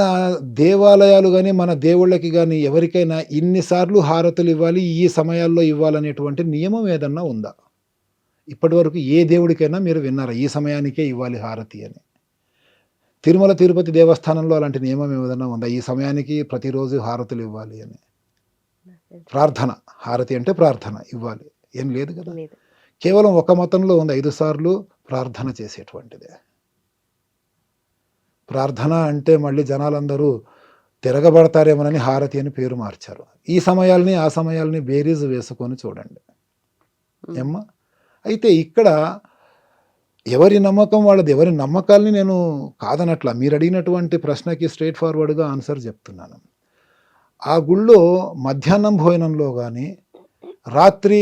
దేవాలయాలు కానీ మన దేవుళ్ళకి కానీ ఎవరికైనా ఇన్నిసార్లు హారతులు ఇవ్వాలి, ఈ సమయాల్లో ఇవ్వాలనేటువంటి నియమం ఏదన్నా ఉందా? ఇప్పటి వరకు ఏ దేవుడికైనా మీరు విన్నారా ఈ సమయానికే ఇవ్వాలి హారతి అని? తిరుమల తిరుపతి దేవస్థానంలో అలాంటి నియమం ఏదైనా ఉందా ఈ సమయానికి ప్రతిరోజు హారతులు ఇవ్వాలి అని? ప్రార్థన, హారతి అంటే ప్రార్థన ఇవ్వాలి, ఏం లేదు కదా. కేవలం ఒక మతంలో ఉంది 5 సార్లు ప్రార్థన చేసేటువంటిదే. ప్రార్థన అంటే మళ్ళీ జనాలందరూ తిరగబడతారేమోనని హారతి అని పేరు మార్చారు. ఈ సమయాల్ని ఆ సమయాల్ని బేరీజు వేసుకొని చూడండి ఏమ్మా. అయితే ఇక్కడ ఎవరి నమ్మకం వాళ్ళది, ఎవరి నమ్మకాల్ని నేను కాదనట్లా. మీరు అడిగినటువంటి ప్రశ్నకి స్ట్రైట్ ఫార్వర్డ్గా ఆన్సర్ చెప్తున్నాను. ఆ గుళ్ళో మధ్యాహ్నం భోజనంలో కానీ, రాత్రి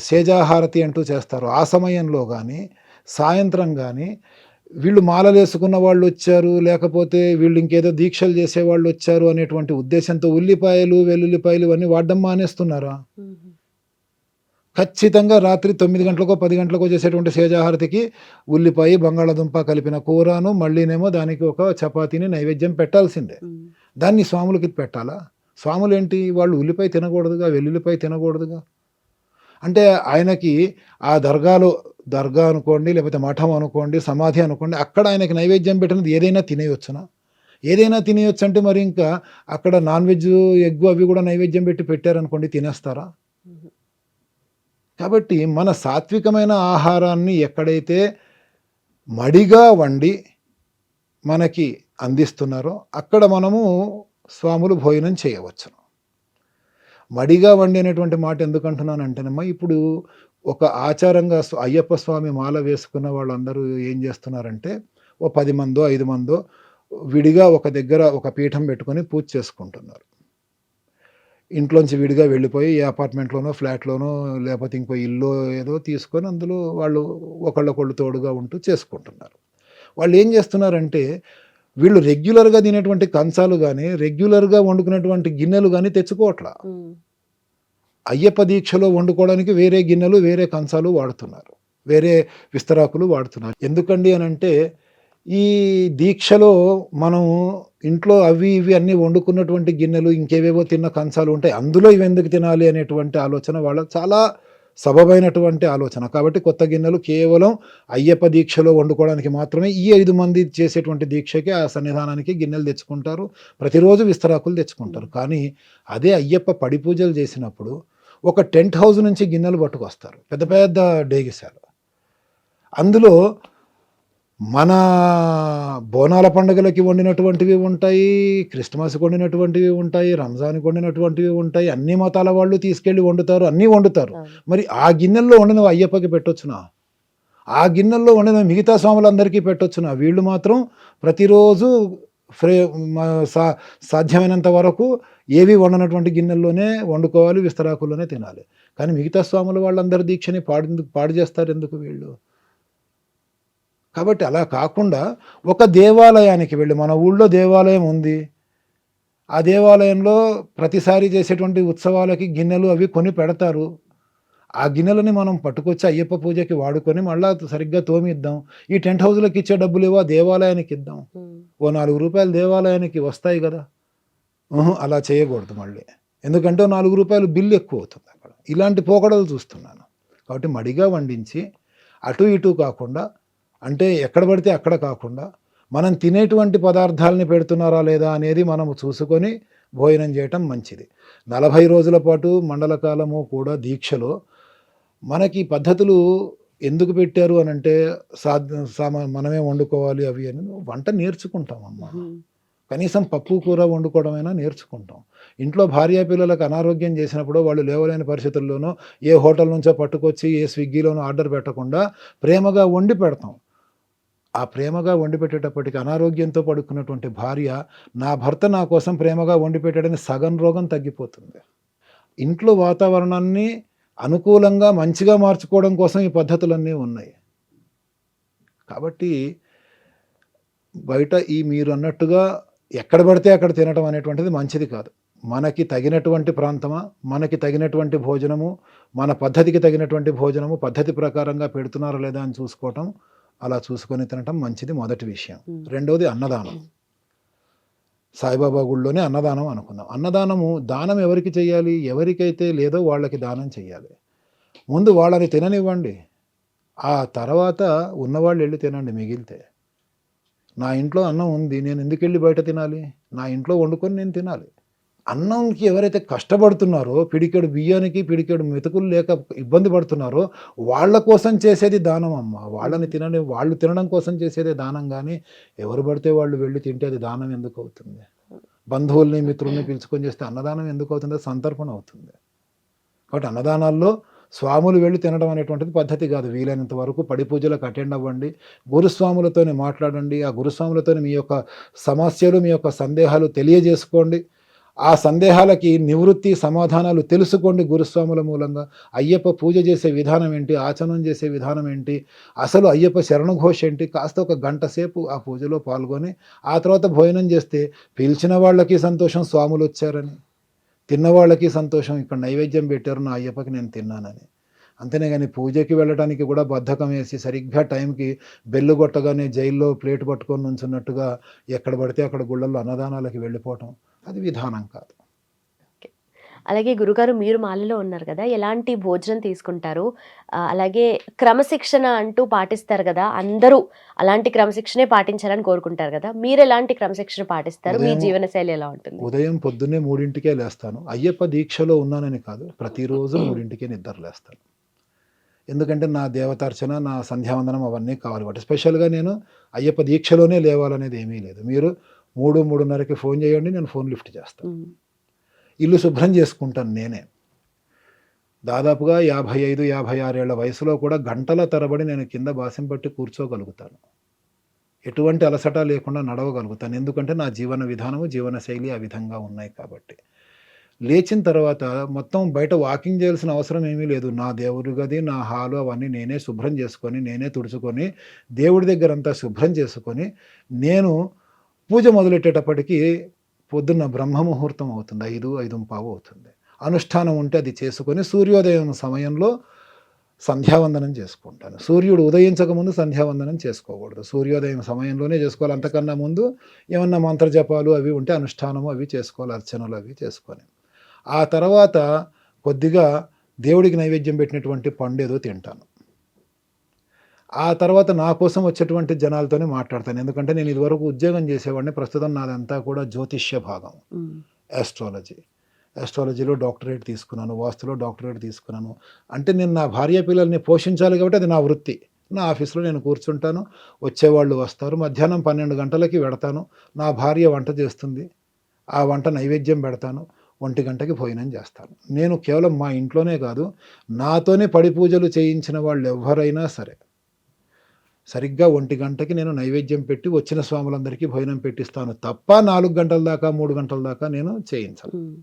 సేజాహారతి అంటూ చేస్తారు ఆ సమయంలో కానీ, సాయంత్రం కానీ వీళ్ళు మాలలేసుకున్న వాళ్ళు వచ్చారు, లేకపోతే వీళ్ళు ఇంకేదో దీక్షలు చేసేవాళ్ళు వచ్చారు అనేటువంటి ఉద్దేశంతో ఉల్లిపాయలు, వెల్లుల్లిపాయలు ఇవన్నీ వాడడం మానేస్తున్నారా? ఖచ్చితంగా రాత్రి 9 గంటలకో 10 గంటలకో చేసేటువంటి సేజాహారతికి ఉల్లిపాయ, బంగాళాదుంప కలిపిన కూరను, మళ్ళీనేమో దానికి ఒక చపాతీని నైవేద్యం పెట్టాల్సిందే. దాన్ని స్వాములకి పెట్టాలా? స్వాములు ఏంటి, వాళ్ళు ఉల్లిపాయ తినకూడదుగా, వెల్లుల్లిపాయ తినకూడదుగా. అంటే ఆయనకి ఆ దర్గా అనుకోండి, లేకపోతే మఠం అనుకోండి, సమాధి అనుకోండి, అక్కడ ఆయనకి నైవేద్యం పెట్టినది ఏదైనా తినేయొచ్చునా? ఏదైనా తినేయొచ్చు అంటే మరి ఇంకా అక్కడ నాన్ వెజ్, ఎగ్ అవి కూడా నైవేద్యం పెట్టారనుకోండి, తినేస్తారా? కాబట్టి మన సాత్వికమైన ఆహారాన్ని ఎక్కడైతే మడిగా వండి మనకి అందిస్తున్నారో అక్కడ మనము స్వాములు భోజనం చేయవచ్చును. మడిగా వండి అనేటువంటి మాట ఎందుకు అంటున్నానంటేనమ్మా, ఇప్పుడు ఒక ఆచారంగా అయ్యప్ప స్వామి మాల వేసుకున్న వాళ్ళందరూ ఏం చేస్తున్నారంటే ఓ 10 మందో 5 మందో విడిగా ఒక దగ్గర ఒక పీఠం పెట్టుకొని పూజ చేసుకుంటున్నారు. ఇంట్లోంచి విడిగా వెళ్ళిపోయి ఏ అపార్ట్మెంట్లోనో, ఫ్లాట్లోనో, లేకపోతే ఇంకో ఇల్లు ఏదో తీసుకొని అందులో వాళ్ళు ఒకళ్ళొకళ్ళు తోడుగా ఉంటూ చేసుకుంటున్నారు. వాళ్ళు ఏం చేస్తున్నారంటే వీళ్ళు రెగ్యులర్గా తినేటువంటి కంచాలు కానీ, రెగ్యులర్గా వండుకునేటువంటి గిన్నెలు కానీ తెచ్చుకోవట్లా. అయ్యప్ప దీక్షలో వండుకోవడానికి వేరే గిన్నెలు, వేరే కంచాలు వాడుతున్నారు, వేరే విస్తరాకులు వాడుతున్నారు. ఎందుకండి అని అంటే ఈ దీక్షలో మనం ఇంట్లో అవి ఇవి అన్నీ వండుకున్నటువంటి గిన్నెలు, ఇంకేవేవో తిన్న కంచాలు ఉంటాయి, అందులో ఇవి ఎందుకు తినాలి అనేటువంటి ఆలోచన వాళ్ళ చాలా సబబైనటువంటి ఆలోచన. కాబట్టి కొత్త గిన్నెలు కేవలం అయ్యప్ప దీక్షలో వండుకోవడానికి మాత్రమే ఈ 5 మంది చేసేటువంటి దీక్షకి ఆ సన్నిధానానికి గిన్నెలు తెచ్చుకుంటారు. ప్రతిరోజు విస్తరాకులు తెచ్చుకుంటారు. కానీ అదే అయ్యప్ప పడి పూజలు చేసినప్పుడు ఒక టెంట్ హౌస్ నుంచి గిన్నెలు పట్టుకొస్తారు. పెద్ద పెద్ద డేగిసాలు. అందులో మన బోనాల పండుగలకి వండినటువంటివి ఉంటాయి, క్రిస్మస్‌కి వండినటువంటివి ఉంటాయి, రంజాన్‌కి వండినటువంటివి ఉంటాయి. అన్ని మతాల వాళ్ళు తీసుకెళ్ళి వండుతారు. అన్నీ వండుతారు. అవును. మరి ఆ గిన్నెల్లో వండినవి అయ్యప్పకి పెట్టొచ్చునా? ఆ గిన్నెల్లో వండిన మిగతా స్వాములందరికీ పెట్టొచ్చునా? వీళ్ళు మాత్రం ప్రతిరోజు ఫ్రే మ సా సాధ్యమైనంత వరకు ఏవి వండనటువంటి గిన్నెల్లోనే వండుకోవాలి, విస్తరాకుల్లోనే తినాలి. కానీ మిగతా స్వాముల వాళ్ళందరి దీక్షని పాడు చేస్తారెందుకు వీళ్ళు? కాబట్టి అలా కాకుండా ఒక దేవాలయానికి వెళ్ళి, మన ఊళ్ళో దేవాలయం ఉంది. ఆ దేవాలయంలో ప్రతిసారి చేసేటువంటి ఉత్సవాలకి గిన్నెలు అవి కొని పెడతారు. ఆ గిన్నెలని మనం పట్టుకొచ్చి అయ్యప్ప పూజకి వాడుకొని మళ్ళా సరిగ్గా తోమిద్దాం. ఈ టెంట్ హౌస్‌లకి ఇచ్చే డబ్బులేవో ఆ దేవాలయానికి ఇద్దాం. ఉమ్. ఓ ₹4 దేవాలయానికి వస్తాయి గదా! అలా చేయకూడదు మళ్ళీ. ఎందుకంటే ఓ ₹4 బిల్లు ఎక్కువవుతుంది అక్కడ. ఇలాంటి పోకడలు చూస్తున్నాను. కాబట్టి మడిగా వండించి అటు ఇటు కాకుండా, అంటే ఎక్కడ పడితే అక్కడ కాకుండా, మనం తినేటువంటి పదార్థాలని పెడుతున్నారా లేదా అనేది మనము చూసుకొని భోజనం చేయటం మంచిది. 40 రోజుల పాటు మండల కాలము కూడా దీక్షలో మనకి పద్ధతులు ఎందుకు పెట్టారు అనంటే మనమే వండుకోవాలి అవి అని. వంట నేర్చుకుంటామమ్మా. ఉమ్. కనీసం పప్పు కూర వండుకోవడమైనా నేర్చుకుంటాం. ఇంట్లో భార్యా పిల్లలకు అనారోగ్యం చేసినప్పుడు వాళ్ళు లేవలేని పరిస్థితుల్లోనో ఏ హోటల్ నుంచో పట్టుకొచ్చి ఏ స్విగ్గీలోనో ఆర్డర్ పెట్టకుండా ప్రేమగా వండి పెడతాం. ఆ ప్రేమగా వండి పెట్టేటప్పటికి అనారోగ్యంతో పడుకున్నటువంటి భార్య, నా భర్త నా కోసం ప్రేమగా వండి పెట్టాడని సగం రోగం తగ్గిపోతుంది. ఇంట్లో వాతావరణాన్ని అనుకూలంగా మంచిగా మార్చుకోవడం కోసం ఈ పద్ధతులన్నీ ఉన్నాయి. కాబట్టి బయట ఈ మీరు అన్నట్టుగా ఎక్కడ పడితే అక్కడ తినటం అనేటువంటిది మంచిది కాదు. మనకి తగినటువంటి ప్రాంతమా, మనకి తగినటువంటి భోజనము, మన పద్ధతికి తగినటువంటి భోజనము పద్ధతి ప్రకారంగా పెడుతున్నారా లేదా అని చూసుకోవటం, అలా చూసుకొని తినటం మంచిది మొదటి విషయం. రెండవది అన్నదానం. సాయిబాబా గుడిలోనే అన్నదానం అనుకుందాం. అన్నదానము దానం ఎవరికి చేయాలి? ఎవరికైతే లేదో వాళ్ళకి దానం చేయాలి. ముందు వాళ్ళని తిననివ్వండి. ఆ తర్వాత ఉన్నవాళ్ళు వెళ్ళి తినండి మిగిలితే. నా ఇంట్లో అన్నం ఉంది, నేను ఎందుకెళ్ళి బయట తినాలి? నా ఇంట్లో వండుకొని నేను తినాలి. అన్నంకి ఎవరైతే కష్టపడుతున్నారో, పిడికెడు బియ్యానికి పిడికెడు మెతుకులు లేక ఇబ్బంది పడుతున్నారో వాళ్ళ కోసం చేసేది దానం అమ్మ. వాళ్ళని వాళ్ళు తినడం కోసం చేసేదే దానం. కానీ ఎవరు పడితే వాళ్ళు వెళ్ళి తింటే అది దానం ఎందుకు అవుతుంది? బంధువుల్ని మిత్రుల్ని పిలుచుకొని చేస్తే అన్నదానం ఎందుకు అవుతుంది? సంతర్పణ అవుతుంది. కాబట్టి అన్నదానాల్లో స్వాములు వెళ్ళి తినడం అనేటువంటిది పద్ధతి కాదు. వీలైనంత వరకు పడి పూజలకు అటెండ్ అవ్వండి. గురుస్వాములతోనే మాట్లాడండి. ఆ గురుస్వాములతోని మీ యొక్క సమస్యలు, మీ యొక్క సందేహాలు తెలియజేసుకోండి. ఆ సందేహాలకి నివృత్తి సమాధానాలు తెలుసుకోండి గురుస్వాముల మూలంగా. అయ్యప్ప పూజ చేసే విధానం ఏంటి, ఆచమనం చేసే విధానం ఏంటి, అసలు అయ్యప్ప శరణఘోష ఏంటి, కాస్త ఒక గంట సేపు ఆ పూజలో పాల్గొని ఆ తర్వాత భోజనం చేస్తే పిలిచిన వాళ్ళకి సంతోషం స్వాములు వచ్చారని, తిన్నవాళ్ళకి సంతోషం ఇక్కడ నైవేద్యం పెట్టారు నా అయ్యప్పకి నేను తిన్నానని. అంతేనే కానీ పూజకి వెళ్ళడానికి కూడా బద్ధకం వేసి సరిగ్గా టైంకి బెల్లు కొట్టగానే జైల్లో ప్లేట్ పట్టుకొని నుంచున్నట్టుగా ఎక్కడ పడితే అక్కడ గుళ్ళల్లో అన్నదానాలకి వెళ్ళిపోవటం అది విధానం కాదు. అలాగే గురుగారు, మీరు మాలలో ఉన్నారు కదా, ఎలాంటి భోజనం తీసుకుంటారు? అలాగే క్రమశిక్షణ అంటూ పాటిస్తారు కదా, అందరూ అలాంటి క్రమశిక్షణే పాటించాలని కోరుకుంటారు కదా, మీరు ఎలాంటి క్రమశిక్షణ పాటిస్తారు? మీ జీవనశైలి ఎలా ఉంటుంది? ఉదయం పొద్దున్నే 3ంటికే లేస్తాను. అయ్యప్ప దీక్షలో ఉన్నానని కాదు, ప్రతిరోజు 3ంటికే నిద్ర లేస్తాను. ఎందుకంటే నా దేవతార్చన, నా సంధ్యావందనం అవన్నీ కావాలి కాబట్టి. స్పెషల్గా నేను అయ్యప్ప దీక్షలోనే లేవాలనేది ఏమీ లేదు. మీరు 3:30కి ఫోన్ చేయండి, నేను ఫోన్ లిఫ్ట్ చేస్తాను. ఇల్లు శుభ్రం చేసుకుంటాను నేనే. దాదాపుగా 55, 56 ఏళ్ల వయసులో కూడా గంటల తరబడి నేను కింద బాసిం పట్టి కూర్చోగలుగుతాను. ఎటువంటి అలసట లేకుండా నడవగలుగుతాను. ఎందుకంటే నా జీవన విధానము, జీవనశైలి ఆ విధంగా ఉన్నాయి కాబట్టి. లేచిన తర్వాత మొత్తం బయట వాకింగ్ చేయాల్సిన అవసరం ఏమీ లేదు. నా దేవుడి గది, నా హాలు అవన్నీ నేనే శుభ్రం చేసుకొని, నేనే తుడుచుకొని, దేవుడి దగ్గరంతా శుభ్రం చేసుకొని, నేను పూజ మొదలెట్టేటప్పటికి పొద్దున్న బ్రహ్మముహూర్తం అవుతుంది. 5, 5:15 అవుతుంది. అనుష్ఠానం ఉంటే అది చేసుకొని సూర్యోదయం సమయంలో సంధ్యావందనం చేసుకుంటాను. సూర్యుడు ఉదయించకముందు సంధ్యావందనం చేసుకోకూడదు. సూర్యోదయం సమయంలోనే చేసుకోవాలి. అంతకన్నా ముందు ఏమన్నా మంత్రజపాలు అవి ఉంటే అనుష్ఠానము అవి చేసుకోవాలి, అర్చనలు అవి చేసుకొని. ఆ తర్వాత కొద్దిగా దేవుడికి నైవేద్యం పెట్టినటువంటి పండు ఏదో తింటాను. ఆ తర్వాత నా కోసం వచ్చేటువంటి జనాలతోనే మాట్లాడతాను. ఎందుకంటే నేను ఇదివరకు ఉద్యోగం చేసేవాడిని. ప్రస్తుతం నాదంతా కూడా జ్యోతిష్య భాగం. హ్మ్. యాస్ట్రాలజీ. యాస్ట్రాలజీలో డాక్టరేట్ తీసుకున్నాను. వాస్తులో డాక్టరేట్ తీసుకున్నాను. అంటే నేను నా భార్య పిల్లల్ని పోషించాలి కాబట్టి అది నా వృత్తి. నా ఆఫీస్‌లో నేను కూర్చుంటాను. వచ్చేవాళ్ళు వస్తారు. మధ్యాహ్నం 12 గంటలకి వెడతాను. నా భార్య వంట చేస్తుంది. ఆ వంట నైవేద్యం పెడతాను. 1 గంటకి భోజనం చేస్తాను. నేను కేవలం మా ఇంట్లోనే కాదు, నాతోనే పడి పూజలు చేయించిన వాళ్ళెవ్వరైనా సరే, సరిగ్గా 1 గంటకి నేను నైవేద్యం పెట్టి వచ్చిన స్వాములందరికీ భోజనం పెట్టిస్తాను తప్ప 4 గంటల దాకా, 3 గంటల దాకా నేను చేయించను. హ్మ్.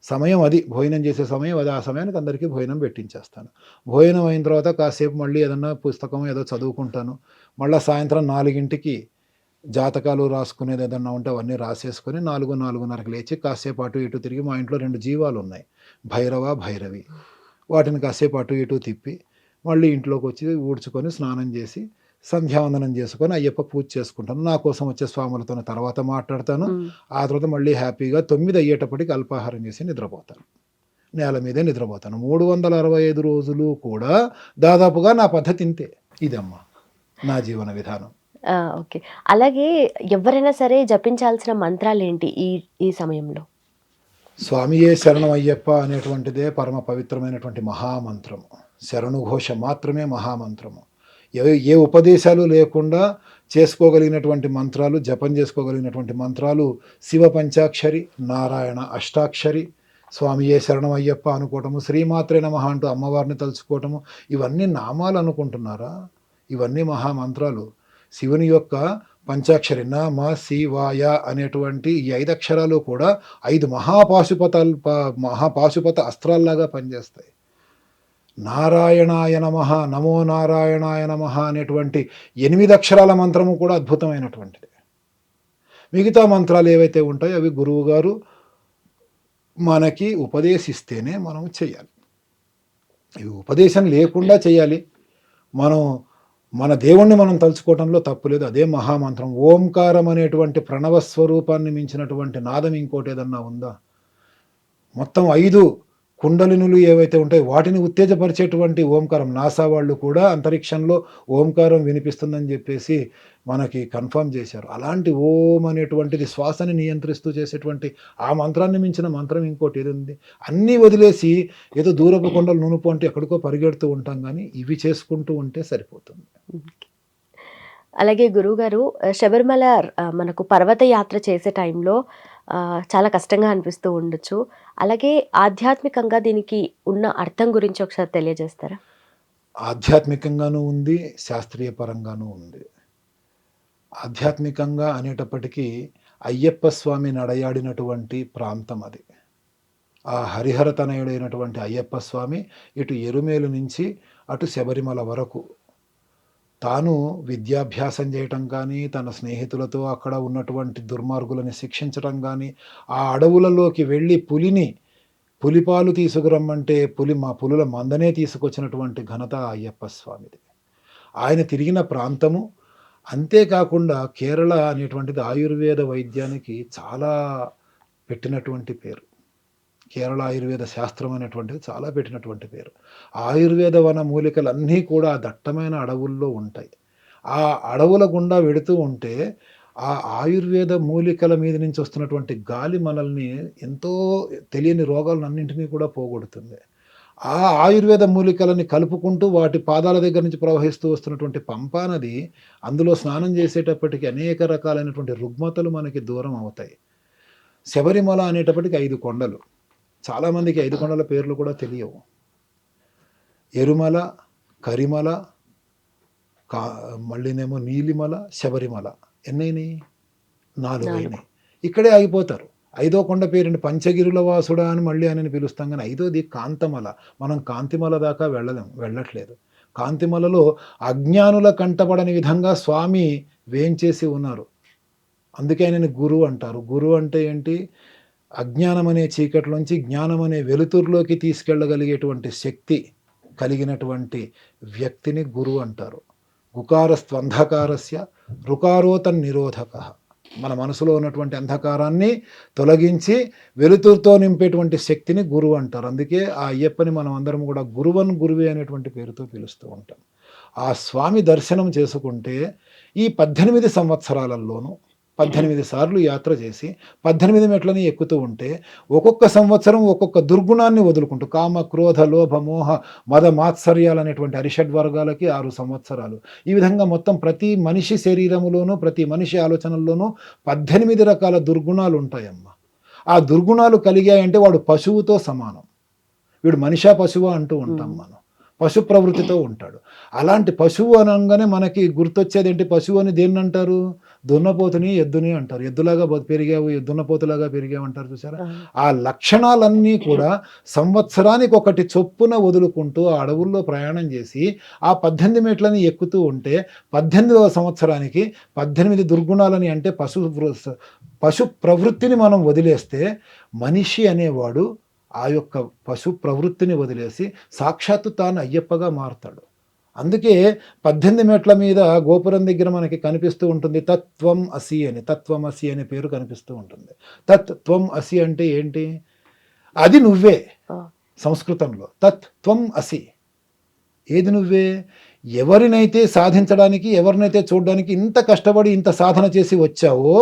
సమయం అది. భోజనం చేసే సమయం అది. ఆ సమయానికి అందరికీ భోజనం పెట్టించేస్తాను. భోజనం అయిన తర్వాత కాసేపు మళ్ళీ ఏదన్నా పుస్తకం ఏదో చదువుకుంటాను. మళ్ళా సాయంత్రం 4కి జాతకాలు రాసుకునేది ఏదన్నా ఉంటే అవన్నీ రాసేసుకొని 4, 4:30కి లేచి కాసేపు అటు ఇటు తిరిగి మా ఇంట్లో 2 జీవాలున్నాయి. భైరవ, భైరవి. వాటిని కాసేపు అటు ఇటు తిప్పి మళ్ళీ ఇంట్లోకొచ్చి ఊడ్చుకొని స్నానం చేసి సంధ్యావందనం చేసుకొని అయ్యప్ప పూజ చేసుకుంటాను. నా కోసం వచ్చే స్వాములతోని తర్వాత మాట్లాడతాను. హ్మ్. ఆ తర్వాత మళ్ళీ హ్యాపీగా 9 అయ్యేటప్పటికి అల్పాహారం చేసి నిద్రపోతాను. నేల మీదే నిద్రపోతాను. 365 రోజులు కూడా దాదాపుగా నా పద్ధతి ఇంతే. ఇదమ్మా నా జీవన విధానం. ఆ! ఓకే. అలాగే ఎవరైనా సరే జపించాల్సిన మంత్రాలేంటి ఈ సమయంలో? స్వామియే శరణం అయ్యప్ప అనేటువంటిదే పరమ పవిత్రమైనటువంటి మహామంత్రము. శరణు ఘోష మాత్రమే మహామంత్రము. ఏ ఉపదేశాలు లేకుండా చేసుకోగలిగినటువంటి మంత్రాలు, జపం చేసుకోగలిగినటువంటి మంత్రాలు శివ పంచాక్షరి, నారాయణ అష్టాక్షరి, స్వామియే శరణం అయ్యప్ప అనుకోవటము, శ్రీమాత్రే నమః అంటూ అమ్మవారిని తలుచుకోవటము, ఇవన్నీ నామాలు అనుకుంటున్నారా? ఇవన్నీ మహామంత్రాలు. శివుని యొక్క పంచాక్షరి నమ శివాయ అనేటువంటి ఈ 5 అక్షరాలు కూడా 5 మహాపాశుపత అస్త్రాల్లాగా పనిచేస్తాయి. నారాయణాయ నమః, నమో నారాయణాయ నమః అనేటువంటి 8 అక్షరాల మంత్రము కూడా అద్భుతమైనటువంటిది. మిగతా మంత్రాలు ఏవైతే ఉంటాయో అవి గురువుగారు మనకి ఉపదేశిస్తేనే మనం చేయాలి. ఇవి ఉపదేశం లేకుండా చేయాలి. మనం మన దేవుణ్ణి మనం తలుచుకోవటంలో తప్పు లేదు. అదే మహామంత్రం. ఓంకారం అనేటువంటి ప్రణవ స్వరూపాన్ని మించినటువంటి నాదం ఇంకోటి ఏదన్నా ఉందా? మొత్తం 5 కుండలినులు ఏవైతే ఉంటాయో వాటిని ఉత్తేజపరిచేటువంటి ఓంకారం. నాసా వాళ్ళు కూడా అంతరిక్షంలో ఓంకారం వినిపిస్తుందని చెప్పేసి మనకి కన్ఫర్మ్ చేశారు. అలాంటి ఓం అనేటువంటిది శ్వాసని నియంత్రిస్తూ చేసేటువంటి ఆ మంత్రాన్ని మించిన మంత్రం ఇంకోటి ఏది ఉంది? అన్నీ వదిలేసి ఏదో దూరపు కొండలు నునుపు అంటే ఎక్కడికో పరిగెడుతూ ఉంటాం కానీ ఇవి చేసుకుంటూ ఉంటే సరిపోతుంది. అలాగే గురువుగారు శబరిమల మనకు పర్వత యాత్ర చేసే టైంలో చాలా కష్టంగా అనిపిస్తూ ఉండొచ్చు. అలాగే ఆధ్యాత్మికంగా దీనికి ఉన్న అర్థం గురించి ఒకసారి తెలియజేస్తారా? ఆధ్యాత్మికంగానూ ఉంది, శాస్త్రీయ పరంగానూ ఉంది. ఆధ్యాత్మికంగా అనేటప్పటికీ అయ్యప్ప స్వామి నడయాడినటువంటి ప్రాంతం అది. ఆ హరిహర తనయుడైనటువంటి అయ్యప్ప స్వామి ఇటు ఎరుమేలు నుంచి అటు శబరిమల వరకు తాను విద్యాభ్యాసం చేయటం కానీ, తన స్నేహితులతో అక్కడ ఉన్నటువంటి దుర్మార్గులని శిక్షించటం కానీ, ఆ అడవులలోకి వెళ్ళి పులిపాలు తీసుకురమ్మంటే పులుల మందనే తీసుకొచ్చినటువంటి ఘనత అయ్యప్ప స్వామిది. ఆయన తిరిగిన ప్రాంతము, అంతేకాకుండా కేరళ అనేటువంటిది ఆయుర్వేద వైద్యానికి చాలా పెట్టినటువంటి పేరు. కేరళ ఆయుర్వేద శాస్త్రం అనేటువంటిది చాలా పెట్టినటువంటి పేరు. ఆయుర్వేద వన మూలికలన్నీ కూడా దట్టమైన అడవుల్లో ఉంటాయి. ఆ అడవుల గుండా వెడుతూ ఉంటే ఆ ఆయుర్వేద మూలికల మీద నుంచి వస్తున్నటువంటి గాలి మనల్ని ఎంతో తెలియని రోగాలన్నింటినీ కూడా పోగొడుతుంది. ఆ ఆయుర్వేద మూలికలని కలుపుకుంటూ వాటి పాదాల దగ్గర నుంచి ప్రవహిస్తూ వస్తున్నటువంటి పంపా నది, అందులో స్నానం చేసేటప్పటికి అనేక రకాలైనటువంటి రుగ్మతలు మనకి దూరం అవుతాయి. శబరిమల అనేటప్పటికి 5 కొండలు. చాలామందికి 5 కొండల పేర్లు కూడా తెలియవు. ఎరుమల, కరిమల, మళ్ళీనేమో నీలిమల, శబరిమల. ఎన్నైనాయి? 4 అయినాయి. ఇక్కడే ఆగిపోతారు. 5వ కొండ పేరుని పంచగిరుల వాసుడా అని మళ్ళీ ఆయనని పిలుస్తాం కానీ 5వది కాంతమల. మనం కాంతిమల దాకా వెళ్ళట్లేదు. కాంతిమలలో అజ్ఞానుల కంటపడని విధంగా స్వామి వేంచేసి ఉన్నారు. అందుకే ఆయనని గురు అంటారు. గురు అంటే ఏంటి? అజ్ఞానం అనే చీకట్లోంచి జ్ఞానం అనే వెలుతురులోకి తీసుకెళ్ళగలిగేటువంటి శక్తి కలిగినటువంటి వ్యక్తిని గురువు అంటారు. గుకారస్త్వంధకారస్య రుకారోతన్ నిరోధక. మన మనసులో ఉన్నటువంటి అంధకారాన్ని తొలగించి వెలుతురుతో నింపేటువంటి శక్తిని గురువు అంటారు. అందుకే ఆ అయ్యప్పని మనం అందరం కూడా గురువన్ గురువే అనేటువంటి పేరుతో పిలుస్తూ ఉంటాం. ఆ స్వామి దర్శనం చేసుకుంటే ఈ 18 సంవత్సరాలలోనూ 18 సార్లు యాత్ర చేసి 18 మెట్లని ఎక్కుతూ ఉంటే ఒక్కొక్క సంవత్సరం ఒక్కొక్క దుర్గుణాన్ని వదులుకుంటూ కామ, క్రోధ, లోభ, మోహ, మద, మాత్సర్యాలు అనేటువంటి అరిషడ్ వర్గాలకి 6 సంవత్సరాలు. ఈ విధంగా మొత్తం ప్రతి మనిషి శరీరములోనూ ప్రతి మనిషి ఆలోచనల్లోనూ 18 రకాల దుర్గుణాలు ఉంటాయమ్మ. ఆ దుర్గుణాలు కలిగాయంటే వాడు పశువుతో సమానం. వీడు మనిషా పశువా అంటూ ఉంటాం మనం. పశు ప్రవృత్తితో ఉంటాడు. అలాంటి పశువు అనగానే మనకి గుర్తొచ్చేది ఏంటి? పశువు అని దేన్ని అంటారు? దున్నపోతుని, ఎద్దుని అంటారు. ఎద్దులాగా పెరిగావు, దున్నపోతులాగా పెరిగావు అంటారు చూసారా? ఆ లక్షణాలన్నీ కూడా సంవత్సరానికి ఒకటి చొప్పున వదులుకుంటూ ఆ అడవుల్లో ప్రయాణం చేసి ఆ 18 మెట్లని ఎక్కుతూ ఉంటే 18వ సంవత్సరానికి 18 దుర్గుణాలని అంటే పశు ప్రవృత్తిని మనం వదిలేస్తే మనిషి అనేవాడు ఆ యొక్క పశు ప్రవృత్తిని వదిలేసి సాక్షాత్తు తాను అయ్యప్పగా మారుతాడు. అందుకే 18 మెట్ల మీద గోపురం దగ్గర మనకి కనిపిస్తూ ఉంటుంది తత్వం అసి అని. తత్వం అసి అనే పేరు కనిపిస్తూ ఉంటుంది. తత్వం అసి అంటే ఏంటి? అది నువ్వే. సంస్కృతంలో తత్వం అసి, ఏది నువ్వే? ఎవరినైతే సాధించడానికి, ఎవరినైతే చూడడానికి ఇంత కష్టపడి ఇంత సాధన చేసి వచ్చావో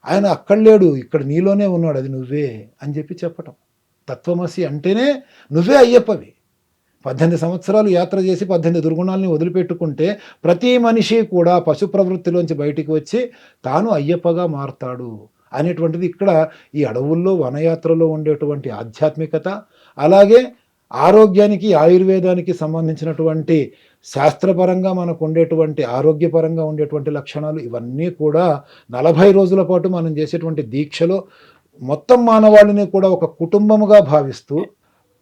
ఆయన అక్కడ లేడు, ఇక్కడ నీలోనే ఉన్నాడు, అది నువ్వే అని చెప్పి చెప్పటం. తత్వమసి అంటేనే నువ్వే అయ్యప్పవి. 18 సంవత్సరాలు యాత్ర చేసి 18 దుర్గుణాలని వదిలిపెట్టుకుంటే ప్రతి మనిషి కూడా పశు ప్రవృత్తిలోంచి బయటికి వచ్చి తాను అయ్యప్పగా మారుతాడు అనేటువంటిది ఇక్కడ ఈ అడవుల్లో వనయాత్రలో ఉండేటువంటి ఆధ్యాత్మికత, అలాగే ఆరోగ్యానికి ఆయుర్వేదానికి సంబంధించినటువంటి శాస్త్రపరంగా మనకు ఉండేటువంటి ఆరోగ్యపరంగా ఉండేటువంటి లక్షణాలు ఇవన్నీ కూడా 40 రోజుల పాటు మనం చేసేటువంటి దీక్షలో మొత్తం మానవాళిని కూడా ఒక కుటుంబముగా భావిస్తూ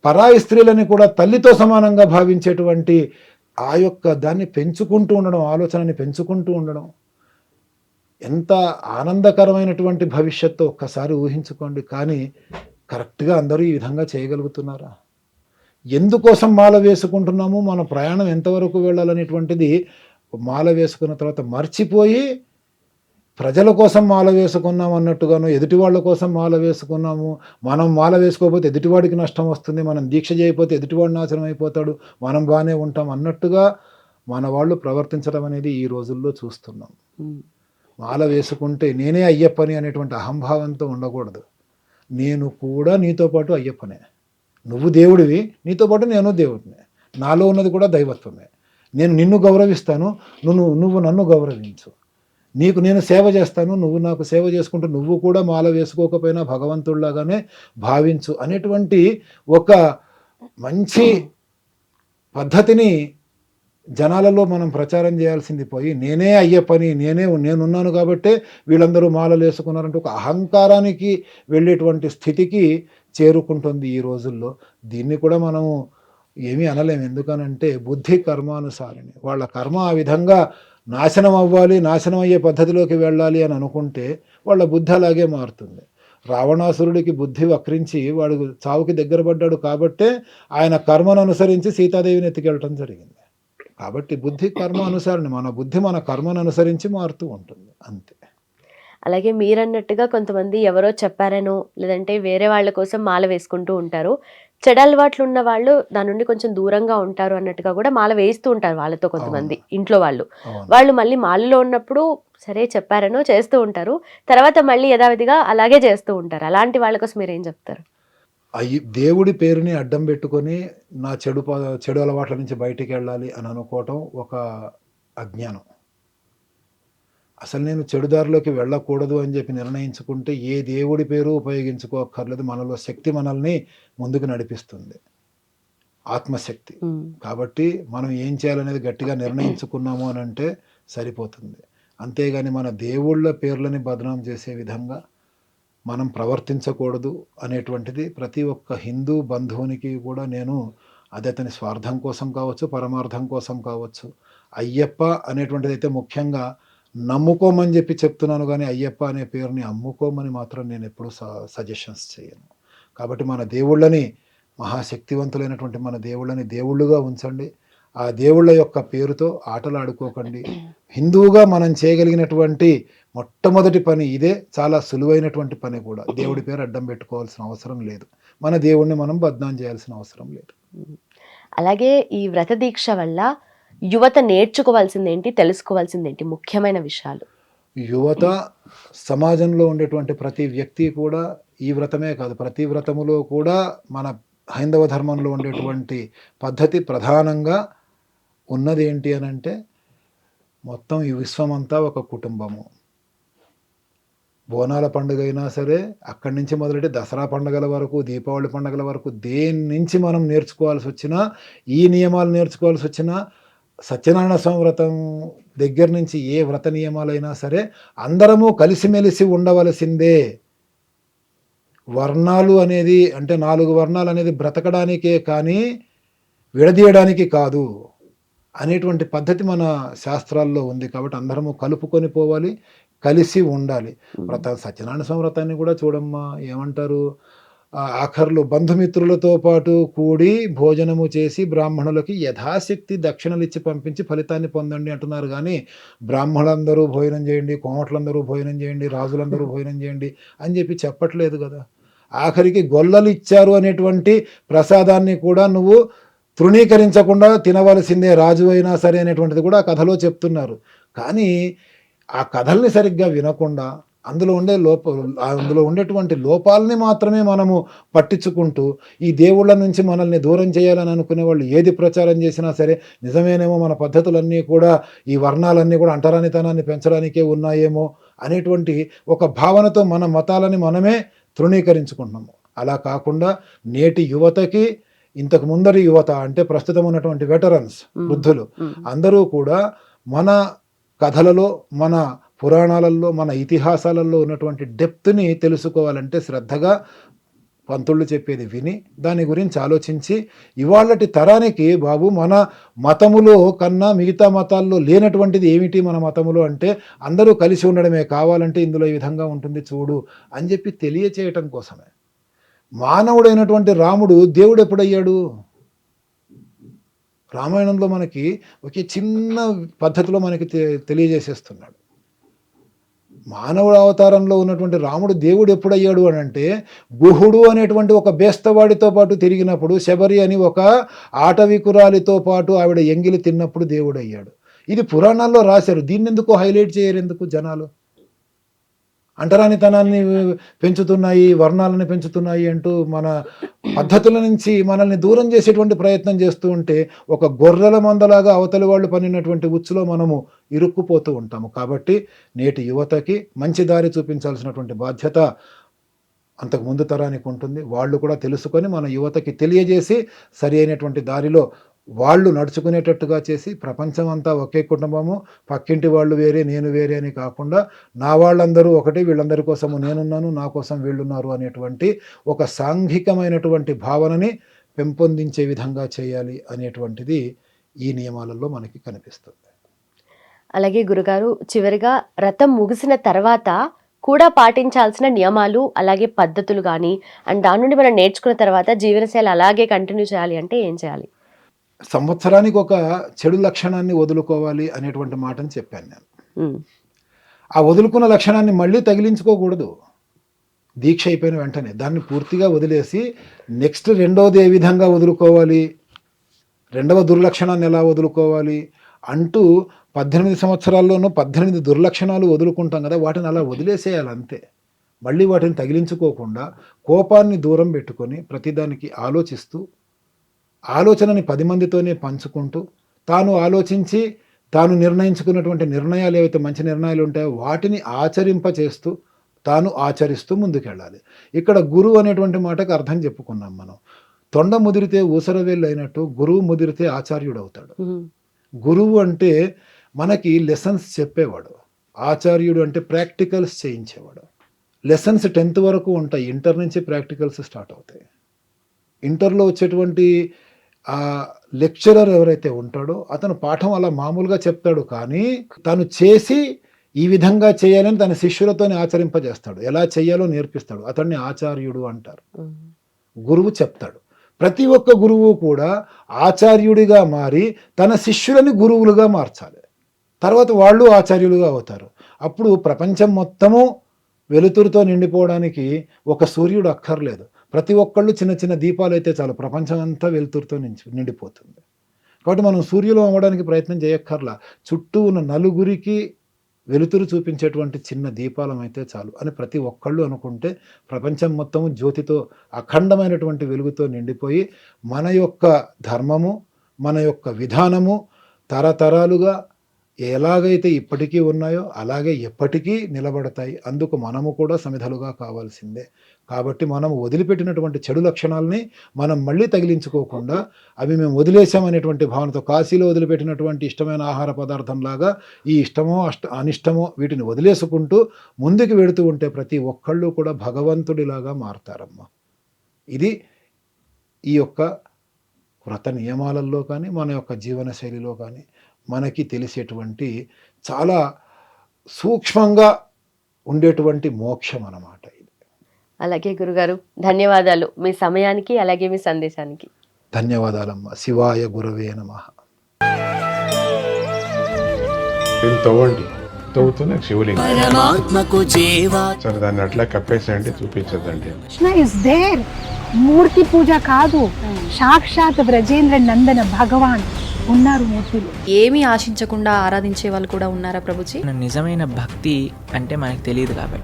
పరాయి స్త్రీలని కూడా తల్లితో సమానంగా భావించేటువంటి ఆ యొక్క దాన్ని పెంచుకుంటూ ఉండడం, ఆలోచనని పెంచుకుంటూ ఉండడం ఎంత ఆనందకరమైనటువంటి భవిష్యత్తు ఒక్కసారి ఊహించుకోండి. కానీ కరెక్ట్గా అందరూ ఈ విధంగా చేయగలుగుతున్నారా? ఎందుకోసం మాల వేసుకుంటున్నాము, మన ప్రయాణం ఎంతవరకు వెళ్ళాలనేటువంటిది మాల వేసుకున్న తర్వాత మర్చిపోయి ప్రజల కోసం మాల వేసుకున్నాము అన్నట్టుగాను, ఎదుటి వాళ్ళ కోసం మాల వేసుకున్నాము, మనం మాల వేసుకోకపోతే ఎదుటివాడికి నష్టం వస్తుంది, మనం దీక్ష చేయకపోతే ఎదుటివాడు నాశనం అయిపోతాడు, మనం బాగానే ఉంటాం అన్నట్టుగా మన వాళ్ళు ప్రవర్తించడం అనేది ఈ రోజుల్లో చూస్తున్నాం. మాల వేసుకుంటే నేనే అయ్యప్పని అనేటువంటి అహంభావంతో ఉండకూడదు. నేను కూడా నీతో పాటు అయ్యప్పనే. నువ్వు దేవుడివి, నీతో పాటు నేను దేవుడినే. నాలో ఉన్నది కూడా దైవత్వమే. నేను నిన్ను గౌరవిస్తాను, నువ్వు నన్ను గౌరవించు. నీకు నేను సేవ చేస్తాను, నువ్వు నాకు సేవ చేసుకుంటూ నువ్వు కూడా మాల వేసుకోకపోయినా భగవంతుడిలాగానే భావించు అనేటువంటి ఒక మంచి పద్ధతిని జనాలలో మనం ప్రచారం చేయాల్సింది పోయి నేనే అయ్యప్పని, నేనున్నాను కాబట్టే వీళ్ళందరూ మాలలు వేసుకున్నారంటే ఒక అహంకారానికి వెళ్ళేటువంటి స్థితికి చేరుకుంటుంది ఈ రోజుల్లో. దీన్ని కూడా మనము ఏమీ అనలేము. ఎందుకనంటే బుద్ధి కర్మానుసారిణి. వాళ్ళ కర్మ ఆ విధంగా నాశనం అవ్వాలి, నాశనం అయ్యే పద్ధతిలోకి వెళ్ళాలి అని అనుకుంటే వాళ్ళ బుద్ధి అలాగే మారుతుంది. రావణాసురుడికి బుద్ధి వక్రించి వాడు చావుకి దగ్గర పడ్డాడు కాబట్టే ఆయన కర్మను అనుసరించి సీతాదేవిని ఎత్తుకెళ్ళటం జరిగింది. కాబట్టి బుద్ధి కర్మ అనుసరణ, మన బుద్ధి మన కర్మను అనుసరించి మారుతూ ఉంటుంది, అంతే. అలాగే మీరన్నట్టుగా కొంతమంది ఎవరో చెప్పారనో లేదంటే వేరే వాళ్ళ కోసం మాల వేసుకుంటూ ఉంటారు. చెడు అలవాట్లు ఉన్న వాళ్ళు దాని నుండి కొంచెం దూరంగా ఉంటారు అన్నట్టుగా కూడా మాల వేస్తూ ఉంటారు వాళ్ళతో కొంతమంది ఇంట్లో వాళ్ళు. వాళ్ళు మళ్ళీ మాలలో ఉన్నప్పుడు సరే చెప్పారనో చేస్తూ ఉంటారు, తర్వాత మళ్ళీ యథావిధిగా అలాగే చేస్తూ ఉంటారు. అలాంటి వాళ్ళ కోసం మీరేం చెప్తారు? దేవుడి పేరుని అడ్డం పెట్టుకొని నా చెడు అలవాట్ల నుంచి బయటికి వెళ్ళాలి అని అనుకోవటం ఒక అజ్ఞానం. అసలు నేను చెడుదారిలోకి వెళ్ళకూడదు అని చెప్పి నిర్ణయించుకుంటే ఏ దేవుడి పేరు ఉపయోగించుకోక్కర్లేదు. మనలో శక్తి మనల్ని ముందుకు నడిపిస్తుంది, ఆత్మశక్తి. కాబట్టి మనం ఏం చేయాలనేది గట్టిగా నిర్ణయించుకున్నాము అని అంటే సరిపోతుంది. అంతేగాని మన దేవుళ్ళ పేర్లని బదనాం చేసే విధంగా మనం ప్రవర్తించకూడదు అనేటువంటిది ప్రతి ఒక్క హిందూ బంధువునికి కూడా నేను, అది అతని స్వార్థం కోసం కావచ్చు, పరమార్థం కోసం కావచ్చు, అయ్యప్ప అనేటువంటిది అయితే ముఖ్యంగా నమ్ముకోమని చెప్పి చెప్తున్నాను. కానీ అయ్యప్ప అనే పేరుని అమ్ముకోమని మాత్రం నేను ఎప్పుడూ సజెషన్స్ చేయను. కాబట్టి మన దేవుళ్ళని, మహాశక్తివంతులైనటువంటి మన దేవుళ్ళని దేవుళ్ళుగా ఉంచండి. ఆ దేవుళ్ళ యొక్క పేరుతో ఆటలు ఆడుకోకండి. హిందువుగా మనం చేయగలిగినటువంటి మొట్టమొదటి పని ఇదే. చాలా సులువైనటువంటి పని కూడా. దేవుడి పేరు అడ్డం పెట్టుకోవాల్సిన అవసరం లేదు. మన దేవుడిని మనం బద్నాం చేయాల్సిన అవసరం లేదు. అలాగే ఈ వ్రత దీక్ష వల్ల యువత నేర్చుకోవాల్సిందేంటి, తెలుసుకోవాల్సిందేంటి ముఖ్యమైన విషయాలు? యువత, సమాజంలో ఉండేటువంటి ప్రతి వ్యక్తి కూడా ఈ వ్రతమే కాదు, ప్రతి వ్రతములో కూడా మన హైందవ ధర్మంలో ఉండేటువంటి పద్ధతి ప్రధానంగా ఉన్నది ఏంటి అనంటే, మొత్తం ఈ విశ్వమంతా ఒక కుటుంబము. బోనాల పండుగ అయినా సరే, అక్కడి నుంచి మొదలెట్టి దసరా పండుగల వరకు, దీపావళి పండుగల వరకు దేని నుంచి మనం నేర్చుకోవాల్సి వచ్చినా, ఈ నియమాలు నేర్చుకోవాల్సి వచ్చినా, సత్యనారాయణ స్వామి వ్రతం దగ్గర నుంచి ఏ వ్రత నియమాలైనా సరే అందరము కలిసిమెలిసి ఉండవలసిందే. వర్ణాలు అనేది అంటే 4 వర్ణాలు అనేది బ్రతకడానికే కానీ విడదీయడానికి కాదు అనేటువంటి పద్ధతి మన శాస్త్రాల్లో ఉంది. కాబట్టి అందరము కలుపుకొని పోవాలి, కలిసి ఉండాలి. సత్యనారాయణ స్వామి వ్రతాన్ని కూడా చూడమ్మా, ఏమంటారు, ఆఖర్లో బంధుమిత్రులతో పాటు కూడి భోజనము చేసి బ్రాహ్మణులకి యథాశక్తి దక్షిణలు ఇచ్చి పంపించి ఫలితాన్ని పొందండి అంటున్నారు. కానీ బ్రాహ్మణులందరూ భోజనం చేయండి, కోమట్లందరూ భోజనం చేయండి, రాజులందరూ భోజనం చేయండి అని చెప్పి చెప్పట్లేదు కదా. ఆఖరికి గొల్లలు ఇచ్చారు అనేటువంటి ప్రసాదాన్ని కూడా నువ్వు తృణీకరించకుండా తినవలసిందే, రాజు అయినా సరే అనేటువంటిది కూడా ఆ కథలో చెప్తున్నారు. కానీ ఆ కథల్ని సరిగ్గా వినకుండా అందులో ఉండేటువంటి లోపాలని మాత్రమే మనము పట్టించుకుంటూ ఈ దేవుళ్ళ నుంచి మనల్ని దూరం చేయాలని అనుకునే వాళ్ళు ఏది ప్రచారం చేసినా సరే నిజమేనేమో, మన పద్ధతులన్నీ కూడా ఈ వర్ణాలన్నీ కూడా అంటరానితనాన్ని పెంచడానికే ఉన్నాయేమో అనేటువంటి ఒక భావనతో మన మతాలని మనమే తృణీకరించుకుంటున్నాము. అలా కాకుండా నేటి యువతకి, ఇంతకు ముందరి యువత అంటే ప్రస్తుతం ఉన్నటువంటి వెటరన్స్, వృద్ధులు అందరూ కూడా మన కథలలో, మన పురాణాలలో, మన ఇతిహాసాలలో ఉన్నటువంటి డెప్త్ని తెలుసుకోవాలంటే శ్రద్ధగా పంతుళ్ళు చెప్పేది విని దాని గురించి ఆలోచించి, ఇవాళటి తరానికి బాబు మన మతములో కన్నా మిగతా మతాల్లో లేనటువంటిది ఏమిటి మన మతములో అంటే అందరూ కలిసి ఉండడమే, కావాలంటే ఇందులో ఈ విధంగా ఉంటుంది చూడు అని చెప్పి తెలియచేయటం కోసమే. మానవుడైనటువంటి రాముడు దేవుడు ఎప్పుడయ్యాడు? రామాయణంలో మనకి ఒకే చిన్న పద్ధతిలో మనకి తెలియజేసేస్తున్నాడు. మానవుడు అవతారంలో ఉన్నటువంటి రాముడు దేవుడు ఎప్పుడయ్యాడు అని అంటే, గుహుడు అనేటువంటి ఒక బేస్తవాడితో పాటు తిరిగినప్పుడు, శబరి అని ఒక ఆటవికురాలితో పాటు ఆవిడ ఎంగిలి తిన్నప్పుడు దేవుడు అయ్యాడు. ఇది పురాణాల్లో రాశారు. దీన్ని ఎందుకు హైలైట్ చేయరు ఎందుకు జనాలు? అంటరానితనాన్ని పెంచుతున్నాయి, వర్ణాలను పెంచుతున్నాయి అంటూ మన పద్ధతుల నుంచి మనల్ని దూరం చేసేటువంటి ప్రయత్నం చేస్తూ ఉంటే ఒక గొర్రెల మందలాగా అవతలి వాళ్ళు పనినటువంటి ఉచ్చులో మనము ఇరుక్కుపోతూ ఉంటాము. కాబట్టి నేటి యువతకి మంచి దారి చూపించాల్సినటువంటి బాధ్యత అంతకు ముందు తరానికి ఉంటుంది. వాళ్ళు కూడా తెలుసుకొని మన యువతకి తెలియజేసి సరి అయినటువంటి దారిలో వాళ్ళు నడుచుకునేటట్టుగా చేసి, ప్రపంచం అంతా ఒకే కుటుంబము, పక్కింటి వాళ్ళు వేరే నేను వేరే అని కాకుండా నా వాళ్ళందరూ ఒకటి, వీళ్ళందరి కోసము నేనున్నాను, నా కోసం వీళ్ళున్నారు అనేటువంటి ఒక సాంఘికమైనటువంటి భావనని పెంపొందించే విధంగా చేయాలి అనేటువంటిది ఈ నియమాలలో మనకి కనిపిస్తుంది. అలాగే గురుగారు, చివరిగా వ్రతం ముగిసిన తర్వాత కూడా పాటించాల్సిన నియమాలు, అలాగే పద్ధతులు కానీ, అండ్ దాని నుండి మనం నేర్చుకున్న తర్వాత జీవనశైలి అలాగే కంటిన్యూ చేయాలి అంటే ఏం చేయాలి? సంవత్సరానికి ఒక చెడు లక్షణాన్ని వదులుకోవాలి అనేటువంటి మాటని చెప్పాను నేను. ఆ వదులుకున్న లక్షణాన్ని మళ్ళీ తగిలించుకోకూడదు. దీక్ష అయిపోయిన వెంటనే దాన్ని పూర్తిగా వదిలేసి నెక్స్ట్ రెండోది ఏ విధంగా వదులుకోవాలి, రెండవ దుర్లక్షణాన్ని ఎలా వదులుకోవాలి అంటూ 18 సంవత్సరాల్లోనూ 18 దుర్లక్షణాలు వదులుకుంటాం కదా, వాటిని అలా వదిలేసేయాలి అంతే. మళ్ళీ వాటిని తగిలించుకోకుండా కోపాన్ని దూరం పెట్టుకొని ప్రతిదానికి ఆలోచిస్తూ, ఆలోచనని 10 మందితోనే పంచుకుంటూ, తాను ఆలోచించి తాను నిర్ణయించుకున్నటువంటి నిర్ణయాలు ఏవైతే మంచి నిర్ణయాలు ఉంటాయో వాటిని ఆచరింపచేస్తూ, తాను ఆచరిస్తూ ముందుకెళ్ళాలి. ఇక్కడ గురువు అనేటువంటి మాటకు అర్థం చెప్పుకున్నాం మనం. తొండ ముదిరితే ఊసరవేళ్ళు అయినట్టు గురువు ముదిరితే ఆచార్యుడు అవుతాడు. గురువు అంటే మనకి లెసన్స్ చెప్పేవాడు, ఆచార్యుడు అంటే ప్రాక్టికల్స్ చేయించేవాడు. లెసన్స్ 10th వరకు ఉంటాయి, ఇంటర్ నుంచి ప్రాక్టికల్స్ స్టార్ట్ అవుతాయి. ఇంటర్లో వచ్చేటువంటి ఆ లెక్చరర్ ఎవరైతే ఉంటాడో అతను పాఠం అలా మామూలుగా చెప్తాడు, కానీ తను చేసి ఈ విధంగా చేయాలని తన శిష్యులతోనే ఆచరింపజేస్తాడు, ఎలా చేయాలో నేర్పిస్తాడు. అతన్ని ఆచార్యుడు అంటారు. గురువు చెప్తాడు. ప్రతి ఒక్క గురువు కూడా ఆచార్యుడిగా మారి తన శిష్యులని గురువులుగా మార్చాలి. తర్వాత వాళ్ళు ఆచార్యులుగా అవుతారు. అప్పుడు ప్రపంచం మొత్తము వెలుతురుతో నిండిపోవడానికి ఒక సూర్యుడు అక్కర్లేదు. ప్రతి ఒక్కళ్ళు చిన్న చిన్న దీపాలు అయితే చాలు, ప్రపంచం అంతా వెలుతురుతో నిండిపోతుంది. కాబట్టి మనం సూర్యులు అవ్వడానికి ప్రయత్నం చేయక్కర్లా, చుట్టూ ఉన్న నలుగురికి వెలుతురు చూపించేటువంటి చిన్న దీపాలం అయితే చాలు అని ప్రతి ఒక్కళ్ళు అనుకుంటే ప్రపంచం మొత్తము జ్యోతితో అఖండమైనటువంటి వెలుగుతో నిండిపోయి మన యొక్క ధర్మము, మన యొక్క విధానము తరతరాలుగా ఎలాగైతే ఇప్పటికీ ఉన్నాయో అలాగే ఎప్పటికీ నిలబడతాయి. అందుకు మనము కూడా సమిధలుగా కావాల్సిందే. కాబట్టి మనం వదిలిపెట్టినటువంటి చెడు లక్షణాలని మనం మళ్ళీ తగిలించుకోకుండా అవి మేము వదిలేసామనేటువంటి భావనతో, కాశీలో వదిలిపెట్టినటువంటి ఇష్టమైన ఆహార పదార్థంలాగా ఈ ఇష్టమో అనిష్టమో వీటిని వదిలేసుకుంటూ ముందుకు వెడుతూ ఉంటే ప్రతి ఒక్కళ్ళు కూడా భగవంతుడిలాగా మారతారమ్మా. ఇది ఈ యొక్క వ్రత నియమాలలో కానీ మన యొక్క జీవన శైలిలో కానీ మనకి తెలిసేటువంటి చాలా సూక్ష్మంగా ఉండేటువంటి మోక్షం అన్నమాట ఇది. అలాగే గురుగారు, ధన్యవాదాలు మీ సమయానికి, అలాగే మీ సందేశానికి. ధన్యవాదాలమ్మా. శివాయ గురవే నమః. దీన్ని తవ్వండి, తవ్వుతూనే శివలింగం. పరమాత్మకు జీవా సరే దాన్ని అట్లా కప్పేసేయండి, చూపించదండి. Krishna is there. మూర్తి పూజ కాదు, సాక్షాత్ బ్రజేంద్ర నందన భగవాన్ ఉన్నారు మూర్తిలో. ఏమీ ఆశించకుండా ఆరాధించే వాళ్ళు కూడా ఉన్నారా ప్రభుజీ? నిజమైన భక్తి అంటే మనకు తెలియదు కాబట్టి